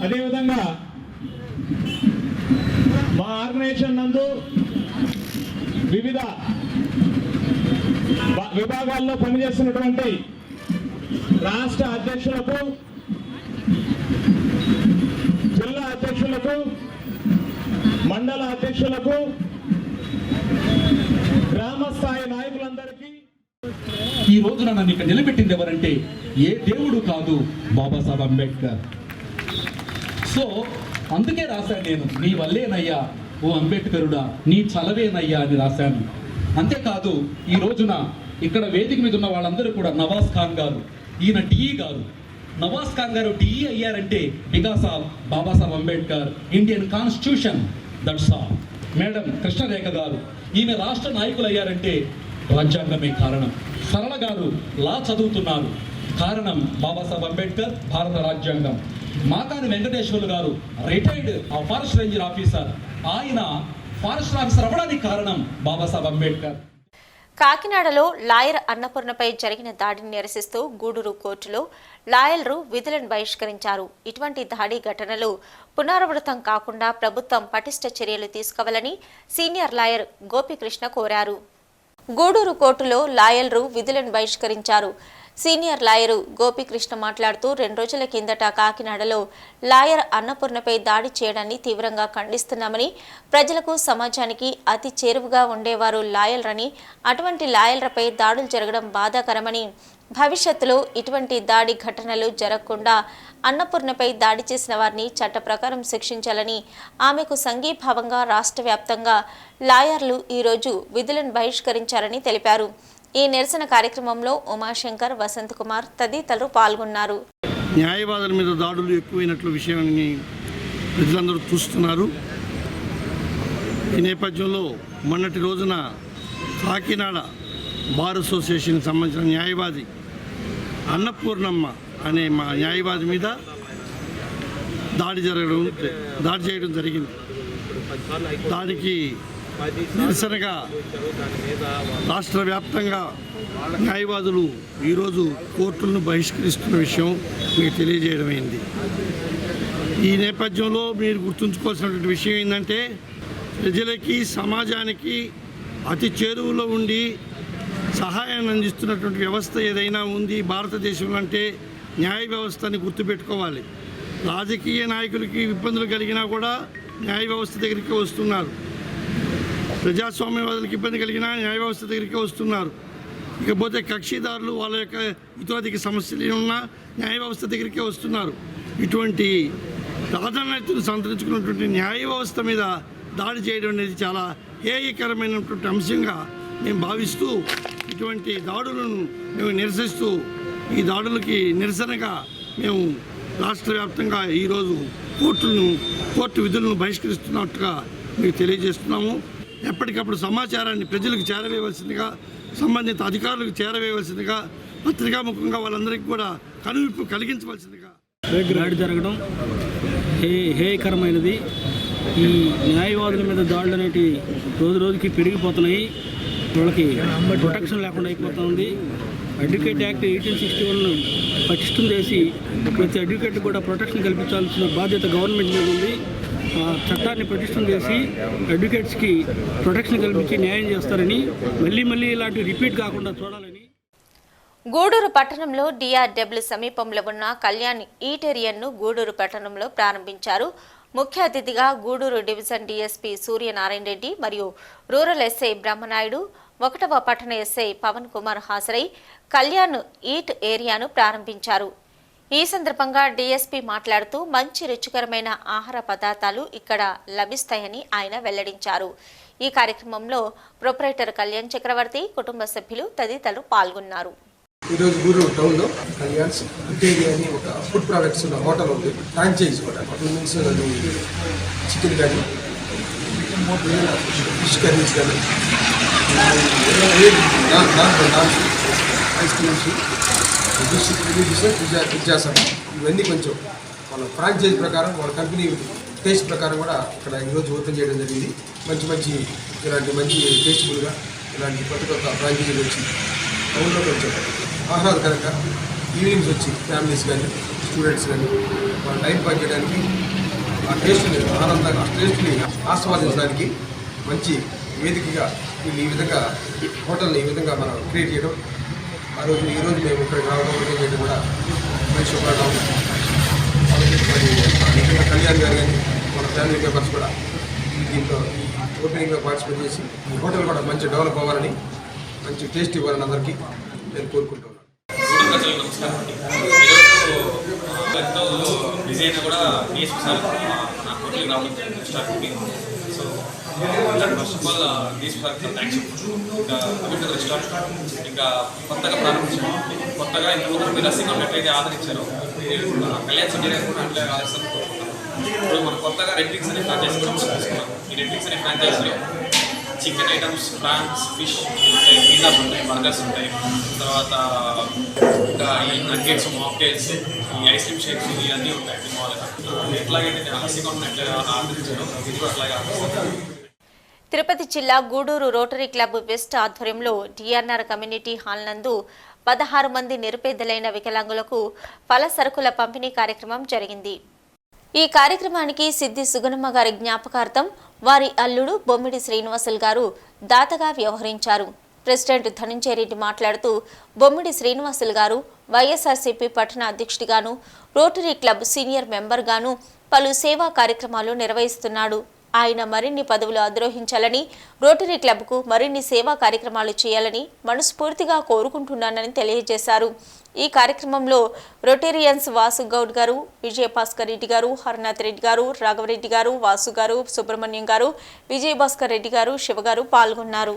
అదేవిధంగా మా ఆర్గనైజేషన్ నందు వివిధ విభాగాల్లో పనిచేస్తున్నటువంటి రాష్ట్ర అధ్యక్షులకు, జిల్లా అధ్యక్షులకు, మండల అధ్యక్షులకు, గ్రామ స్థాయి నాయకులందరికీ ఈ రోజున నన్ను ఇక్కడ నిలబెట్టింది ఎవరంటే ఏ దేవుడు కాదు, బాబాసాహెబ్ అంబేద్కర్. సో అందుకే రాశాను నేను, నీ వల్లేనయ్యా ఓ అంబేద్కరుడా, నీ చలవేనయ్యా అని రాశాను. అంతేకాదు ఈ రోజున ఇక్కడ వేదిక మీద ఉన్న వాళ్ళందరూ కూడా నవాజ్ ఖాన్ గారు, ఈయన డిఈ గారు. నవాజ్ ఖాన్ గారు డిఈ అయ్యారంటే because of Babasaheb Ambedkar, Indian constitution, that's all. Madam Krishnarekha గారు, ఈమె రాష్ట్ర నాయకులు అయ్యారంటే రాజ్యాంగమే కారణం. సరళ గారు లా చదువుతున్నారు, కారణం బాబాసాహెబ్ అంబేద్కర్, భారత రాజ్యాంగం. మాకాని వెంకటేశ్వర్లు గారు రిటైర్డ్ ఫారెస్ట్ రేంజర్ ఆఫీసర్, ఆయన ఫారెస్ట్ ఆఫీసర్ అవ్వడానికి కారణం బాబాసాహెబ్ అంబేద్కర్. కాకినాడలో లాయర్ అన్నపూర్ణపై జరిగిన దాడిని నిరసిస్తూ గూడూరు కోర్టులో లాయర్లు విధులను బహిష్కరించారు. ఇటువంటి దాడి ఘటనలు పునరావృతం కాకుండా ప్రభుత్వం పటిష్ట చర్యలు తీసుకోవాలని సీనియర్ లాయర్ గోపికృష్ణ కోరారు. గూడూరు కోర్టులో లాయర్లు విధులను బహిష్కరించారు. సీనియర్ లాయరు గోపికృష్ణ మాట్లాడుతూ 2 రోజుల కిందట కాకినాడలో లాయర్ అన్నపూర్ణపై దాడి చేయడాన్ని తీవ్రంగా ఖండిస్తున్నామని, ప్రజలకు సమాజానికి అతి చేరువుగా ఉండేవారు లాయర్లని, అటువంటి లాయర్లపై దాడులు జరగడం బాధాకరమని, భవిష్యత్తులో ఇటువంటి దాడి ఘటనలు జరగకుండా అన్నపూర్ణపై దాడి చేసిన వారిని చట్ట ప్రకారం శిక్షించాలని ఆమెకు సంఘీభావంగా రాష్ట్ర వ్యాప్తంగా లాయర్లు ఈరోజు విధులను బహిష్కరించారని తెలిపారు. ఈ నిరసన కార్యక్రమంలో ఉమాశంకర్, వసంత్ కుమార్ తదితరులు పాల్గొన్నారు. న్యాయవాదుల మీద దాడులు ఎక్కువైనట్లు విషయాన్ని ప్రజలందరూ చూస్తున్నారు. ఈ నేపథ్యంలో మొన్నటి రోజున కాకినాడ బార్ అసోసియేషన్కి సంబంధించిన న్యాయవాది అన్నపూర్ణమ్మ అనే మా న్యాయవాది మీద దాడి చేయడం జరిగింది. దానికి నిరసనగా రాష్ట్ర వ్యాప్తంగా న్యాయవాదులు ఈరోజు కోర్టులను బహిష్కరిస్తున్న విషయం మీకు తెలియజేయడమైంది. ఈ నేపథ్యంలో మీరు గుర్తుంచుకోవాల్సినటువంటి విషయం ఏంటంటే, ప్రజలకి సమాజానికి అతి చేరువలో ఉండి సహాయాన్ని అందిస్తున్నటువంటి వ్యవస్థ ఏదైనా ఉంది భారతదేశంలో అంటే న్యాయ వ్యవస్థని గుర్తుపెట్టుకోవాలి. రాజకీయ నాయకులకి ఇబ్బందులు కలిగినా కూడా న్యాయ వ్యవస్థ దగ్గరికి వస్తున్నారు. ప్రజాస్వామ్యవాదులకు ఇబ్బంది కలిగినా న్యాయ వ్యవస్థ దగ్గరికి వస్తున్నారు. ఇకపోతే కక్షిదారులు వాళ్ళ యొక్క ఇతోధిక సమస్యలు ఉన్నా న్యాయ వ్యవస్థ దగ్గరికే వస్తున్నారు. ఇటువంటి ప్రాధాన్యతను సంతరించుకున్నటువంటి న్యాయ వ్యవస్థ మీద దాడి చేయడం అనేది చాలా హేయకరమైనటువంటి అంశంగా మేము భావిస్తూ ఇటువంటి దాడులను మేము నిరసిస్తూ ఈ దాడులకి నిరసనగా మేము రాష్ట్ర వ్యాప్తంగా ఈరోజు కోర్టు విధులను బహిష్కరిస్తున్నట్టుగా మీకు తెలియజేస్తున్నాము. ఎప్పటికప్పుడు సమాచారాన్ని ప్రజలకు చేరవేయవలసిందిగా, సంబంధిత అధికారులకు చేరవేయవలసిందిగా, పత్రికాముఖంగా వాళ్ళందరికీ కూడా కనువిప్పు కలిగించవలసిందిగా. దాడి జరగడం హేయకరమైనది. ఈ న్యాయవాదుల మీద దాడులు అనేవి రోజు రోజుకి పెరిగిపోతున్నాయి. వాళ్ళకి ప్రొటెక్షన్ లేకుండా అయిపోతుంది. అడ్వకేట్ యాక్ట్ 1861 పటిష్టం చేసి ప్రతి అడ్వకేట్ కూడా ప్రొటెక్షన్ కల్పించాల్సిన బాధ్యత గవర్నమెంట్ మీద ఉంది. ఆ చట్టాన్ని పటిష్టం చేసి అడ్వకేట్స్కి ప్రొటెక్షన్ కల్పించి న్యాయం చేస్తారని, మళ్ళీ ఇలాంటి రిపీట్ కాకుండా చూడాలని. గూడూరు పట్టణంలో DRW సమీపంలో ఉన్న కళ్యాణ్ ఈటేరియన్ను గూడూరు పట్టణంలో ప్రారంభించారు. ముఖ్య అతిథిగా గూడూరు డివిజన్ DSP సూర్యనారాయణ రెడ్డి మరియు రూరల్ ఎస్ఐ బ్రహ్మనాయుడు, 1వ పట్టణ ఎస్ఐ పవన్ కుమార్ హాజరై కళ్యాణ్ ఈట్ ఏరియాను ప్రారంభించారు. ఈ సందర్భంగా DSP మాట్లాడుతూ మంచి రుచికరమైన ఆహార పదార్థాలు ఇక్కడ లభిస్తాయని ఆయన వెల్లడించారు. ఈ కార్యక్రమంలో ప్రొపరేటర్ కళ్యాణ్ చక్రవర్తి, కుటుంబ సభ్యులు తదితరులు పాల్గొన్నారు. ఈరోజు గూడూరు టౌన్లో కళ్యాణ్స్ ఇటేరియా అని ఒక ఫుడ్ ప్రొడక్ట్స్ ఉన్న హోటల్ ఉంది. ఫ్రాంచైజ్ కూడా మీన్స్ అది చికెన్ కానీ, ఫిష్ కర్రీస్ కానీ, ఐస్ క్రీమ్స్, పిజ్జాస్ ఇవన్నీ కొంచెం వాళ్ళ ఫ్రాంచైజ్ ప్రకారం, వాళ్ళ కంపెనీ టేస్ట్ ప్రకారం కూడా ఇక్కడ ఈరోజు ఓపెన్ చేయడం జరిగింది. మంచి ఇలాంటి మంచి టేస్టబుల్గా ఇలాంటి కొత్త ఫ్రాంచైజీలు వచ్చి టౌన్లో కొంచెం ఆహ్లాదకరంగా ఈవినింగ్స్ వచ్చి ఫ్యామిలీస్ కానీ, స్టూడెంట్స్ కానీ వాళ్ళ టైం పాస్ చేయడానికి, ఆ టేస్ట్ని ఆనందంగా ఆ టేస్ట్ని ఆస్వాదించడానికి మంచి వేదికగా వీళ్ళు ఈ విధంగా హోటల్ని ఈ విధంగా మనం క్రియేట్ చేయడం, ఈరోజు మేము ఇక్కడికి రావడం ఓపెన్ చేయడం కూడా మంచి శుభ్రతం. కళ్యాణ్ గారు కానీ మన ఫ్యామిలీ మెంబర్స్ కూడా దీంట్లో ఓపెనింగ్లో పార్టిసిపేట్ చేసి ఈ హోటల్ కూడా మంచి డెవలప్ అవ్వాలని, మంచి టేస్ట్ ఇవ్వాలని అందరికీ నేను కోరుకుంటున్నాను. ఎంతో బిజీ అయినా కూడా DSP సార్ మన హోటల్కి రావడం జరిగింది. So first of all DSP sir thanks. ఇంకా అభివృద్ధి రెస్టారెంట్ ఇంకా కొత్తగా ప్రారంభించాము. కొత్తగా ఇంతకుముందు మీరు రసింగ్ ఎట్లయితే ఆదరించారో కళ్యాణ్ సిటీ కూడా అట్లా ఆదరిస్తాను కోరుకుంటున్నాను. ఇప్పుడు మనం కొత్తగా రెడ్ వింగ్స్ అనే ఫ్రాంచైజీ కూడా తీసుకున్నాం. ఈ రెడ్ వింగ్స్ అనే ఫ్రాంచైజీలో చికెన్ ఐటమ్స్, ప్రాన్స్, ఫిష్ ఉంటాయి, పిజ్జాస్ ఉంటాయి, బర్గర్స్ ఉంటాయి, తర్వాత ఇంకా ఈ నగ్గెట్స్, మాక్టైల్స్, ఈ ఐస్ క్రీమ్ షేక్స్ ఇవన్నీ ఉంటాయి. మామూలుగా ఎట్లాగైతే నేను హసిగా ఉన్న ఎట్లా ఆదరించాను ఇది కూడా అట్లాగే ఆదరిస్తాను. తిరుపతి జిల్లా గూడూరు రోటరీ క్లబ్ వెస్ట్ ఆధ్వర్యంలో DRR కమ్యూనిటీ హాల్ నందు 16 మంది నిరుపేదలైన వికలాంగులకు పల సరుకుల పంపిణీ కార్యక్రమం జరిగింది. ఈ కార్యక్రమానికి సిద్ధి సుగుణమ్మ గారి జ్ఞాపకార్థం వారి అల్లుడు బొమ్మిడి శ్రీనివాసులు గారు దాతగా వ్యవహరించారు. ప్రెసిడెంట్ ధనంజయ రెడ్డి మాట్లాడుతూ బొమ్మిడి శ్రీనివాసులు గారు వైఎస్ఆర్సీపీ పట్టణ అధ్యక్షుడిగాను, రోటరీ క్లబ్ సీనియర్ మెంబర్గాను పలు సేవా కార్యక్రమాలు నిర్వహిస్తున్నాడు. ఆయన మరిన్ని పదవులు అధిరోహించాలని, రోటరీ క్లబ్కు మరిన్ని సేవా కార్యక్రమాలు చేయాలని మనస్ఫూర్తిగా కోరుకుంటున్నానని తెలియజేశారు. ఈ కార్యక్రమంలో రొటేరియన్స్ వాసు గౌడ్ గారు, విజయభాస్కర్ రెడ్డి గారు, హరనాథ్ రెడ్డి గారు, రాఘవరెడ్డి గారు, వాసు గారు, సుబ్రహ్మణ్యం గారు, విజయభాస్కర్ రెడ్డి గారు, శివ గారు పాల్గొన్నారు.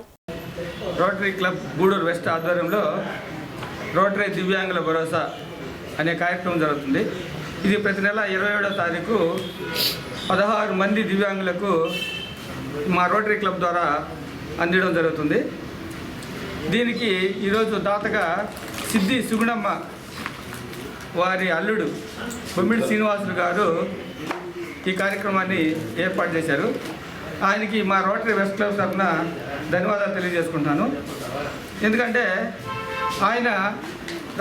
రోటరీ క్లబ్ గూడూరు వెస్ట్ ఆధ్వర్యంలో రోటరీ దివ్యాంగుల భరోసా అనే కార్యక్రమం జరుగుతుంది. ఇది ప్రతి నెల 27వ తారీఖు 16 మంది దివ్యాంగులకు మా రోటరీ క్లబ్ ద్వారా అందించడం జరుగుతుంది. దీనికి ఈరోజు దాతగా సిద్ధి సుగుణమ్మ వారి అల్లుడు బొమ్మిడి శ్రీనివాసులు గారు ఈ కార్యక్రమాన్ని ఏర్పాటు చేశారు. ఆయనకి మా రోటరీ వెస్ట్ క్లబ్ తరఫున ధన్యవాదాలు తెలియజేసుకుంటాను. ఎందుకంటే ఆయన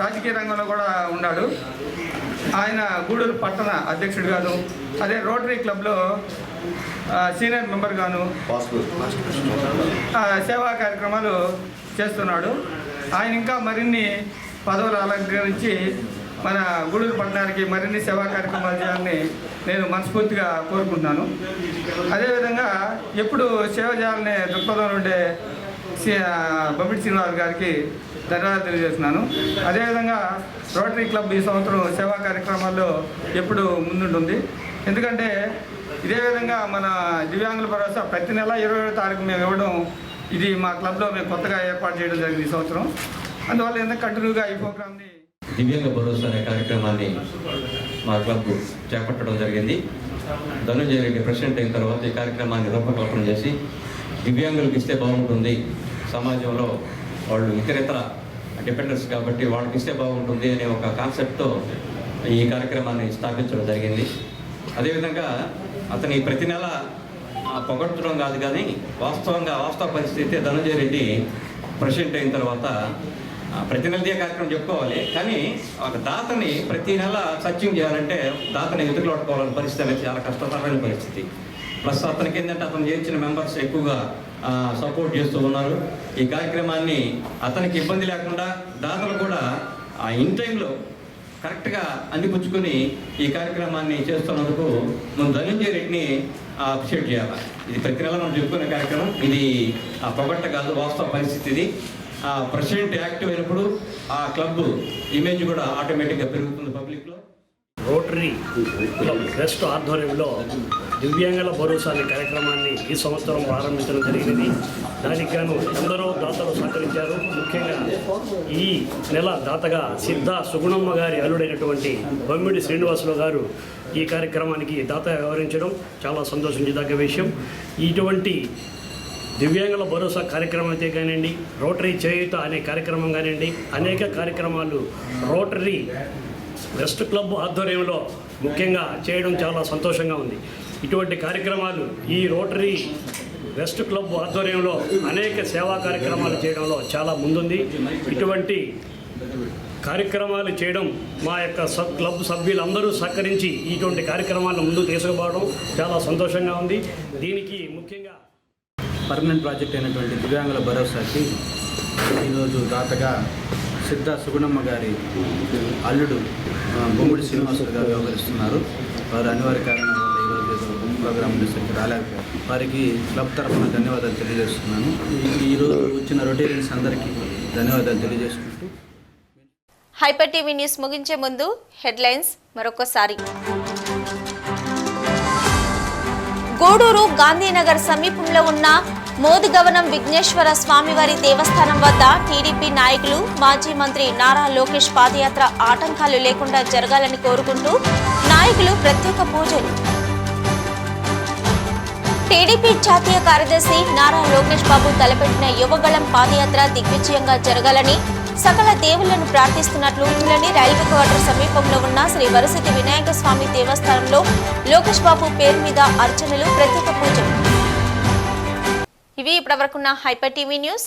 రాజకీయ రంగంలో కూడా ఉన్నాడు. ఆయన గూడూరు పట్టణ అధ్యక్షుడిగాను, అదే రోటరీ క్లబ్లో సీనియర్ మెంబర్గాను సేవా కార్యక్రమాలు చేస్తున్నాడు. ఆయన ఇంకా మరిన్ని పదవులు అలంకరించి మన గూడూరు పట్టణానికి మరిన్ని సేవా కార్యక్రమాలు చేయాలని నేను మనస్ఫూర్తిగా కోరుకుంటున్నాను. అదేవిధంగా ఎప్పుడు సేవ చేయాలనే దృక్పథంలో ఉండే బొమ్మిడి శ్రీనివాస్ గారికి ధన్యవాదాలు తెలియజేస్తున్నాను. అదేవిధంగా రోటరీ క్లబ్ ఈ సంవత్సరం సేవా కార్యక్రమాల్లో ఎప్పుడు ముందుంటుంది. ఎందుకంటే ఇదే విధంగా మన దివ్యాంగుల భరోసా ప్రతి నెల 27వ తారీఖు మేము ఇవ్వడం, ఇది మా క్లబ్లో మేము కొత్తగా ఏర్పాటు చేయడం జరిగింది ఈ సంవత్సరం. అందువల్ల ఎందుకంటే కంటిన్యూగా ఈ ప్రోగ్రామ్ని దివ్యాంగ భరోసా అనే కార్యక్రమాన్ని మా క్లబ్ చేపట్టడం జరిగింది. ధనంజయ రెడ్డి ప్రెసిడెంట్ అయిన తర్వాత ఈ కార్యక్రమాన్ని రూపకల్పన చేసి దివ్యాంగులకు ఇస్తే బాగుంటుంది, సమాజంలో వాళ్ళు ఇతరితర డిపెండెన్స్ కాబట్టి వాళ్ళకి ఇస్తే బాగుంటుంది అనే ఒక కాన్సెప్ట్తో ఈ కార్యక్రమాన్ని స్థాపించడం జరిగింది. అదేవిధంగా అతని ప్రతి నెల పొగడ్చడం కాదు కానీ వాస్తవ పరిస్థితి ధనంజయ రెడ్డి ప్రెసిడెంట్ అయిన తర్వాత ప్రతి నెలదే కార్యక్రమం చెప్పుకోవాలి, కానీ ఒక దాతని ప్రతి నెల సత్యం చేయాలంటే దాతని ఎదురులోట్టుకోవాలని పరిస్థితి అనేది చాలా కష్టతరమైన పరిస్థితి. ప్లస్ అతనికి ఏంటంటే అతను చేర్చిన మెంబర్స్ ఎక్కువగా సపోర్ట్ చేస్తూ ఉన్నారు. ఈ కార్యక్రమాన్ని అతనికి ఇబ్బంది లేకుండా దాతలు కూడా ఇన్ టైంలో కరెక్ట్గా అందిపుచ్చుకొని ఈ కార్యక్రమాన్ని చేస్తున్నందుకు మనం ధనంజయ రెడ్డిని అప్రిషియేట్ చేయాలి. ఇది ప్రతి నెల మనం చెప్పుకునే కార్యక్రమం, ఇది పొగట్ట కాదు, వాస్తవ పరిస్థితి. ఇది ప్రెసిడెంట్ యాక్టివ్ అయినప్పుడు ఆ క్లబ్ ఇమేజ్ కూడా ఆటోమేటిక్గా పెరుగుతుంది పబ్లిక్లో. రోటరీ క్లబ్ ట్రస్ట్ ఆధ్వర్యంలో దివ్యాంగుల భరోసా అనే కార్యక్రమాన్ని ఈ సంవత్సరం ప్రారంభించడం జరిగినది. దానికి గాను ఎందరో దాతలు సహకరించారు. ముఖ్యంగా ఈ నెల దాతగా సిద్ధ సుగుణమ్మ గారి అల్లుడైనటువంటి బొమ్మిడి శ్రీనివాసులు గారు ఈ కార్యక్రమానికి దాత వ్యవహరించడం చాలా సంతోషించదగ్గ విషయం. ఇటువంటి దివ్యాంగుల భరోసా కార్యక్రమం అయితే కానివ్వండి, రోటరీ చేయుత అనే కార్యక్రమం కానివ్వండి, అనేక కార్యక్రమాలు రోటరీ వెస్ట్ క్లబ్ ఆధ్వర్యంలో ముఖ్యంగా చేయడం చాలా సంతోషంగా ఉంది. ఇటువంటి కార్యక్రమాలు ఈ రోటరీ వెస్ట్ క్లబ్ ఆధ్వర్యంలో అనేక సేవా కార్యక్రమాలు చేయడంలో చాలా ముందుంది. ఇటువంటి కార్యక్రమాలు చేయడం మా యొక్క క్లబ్ సభ్యులందరూ సహకరించి ఇటువంటి కార్యక్రమాలను ముందుకు తీసుకుపోవడం చాలా సంతోషంగా ఉంది. దీనికి ముఖ్యంగా పర్మనెంట్ ప్రాజెక్ట్ అయినటువంటి దివ్యాంగుల భరోసాకి ఈరోజు దాతగా సిద్ధ సుగుణమ్మ గారి అల్లుడు బొమ్మిడి శ్రీనివాసులు గారు వ్యవహరిస్తున్నారు. వారు అనివార్య కారణాల వల్ల ఈరోజు ప్రోగ్రామ్ సరికి రాలేకపోయారు. వారికి క్లబ్ తరఫున ధన్యవాదాలు తెలియజేస్తున్నాను. ఈరోజు వచ్చిన రొటేరియన్స్ అందరికీ ధన్యవాదాలు తెలియజేసుకుంటూ హైపర్ టీవీ న్యూస్ ముగించే ముందు హెడ్లైన్స్ మరొకసారి. గూడూరు గాంధీనగర్ సమీపంలో ఉన్న మోదుగవనం విఘ్నేశ్వర స్వామివారి దేవస్థానం వద్ద టీడీపీ నాయకులు మాజీ మంత్రి నారా లోకేష్ పాదయాత్ర ఆటంకాలు లేకుండా జరగాలని కోరుకుంటూ నాయకులు ప్రత్యేక పూజలు. టీడీపీ జాతీయ కార్యదర్శి నారా లోకేష్ బాబు తలపెట్టిన యువగళం పాదయాత్ర దిగ్విజయంగా జరగాలని సకల దేవుళ్లను ప్రార్థిస్తున్నట్లు తులని రైల్వే క్వార్టర్ సమీపంలో ఉన్న శ్రీ వరసిటి వినాయక స్వామి దేవస్థానంలో లోకేష్ బాబు పేరు మీద అర్చనలు, ప్రత్యేక పూజలు. ఇవి ఇప్పటివరకున్న హైపర్ టీవీ న్యూస్.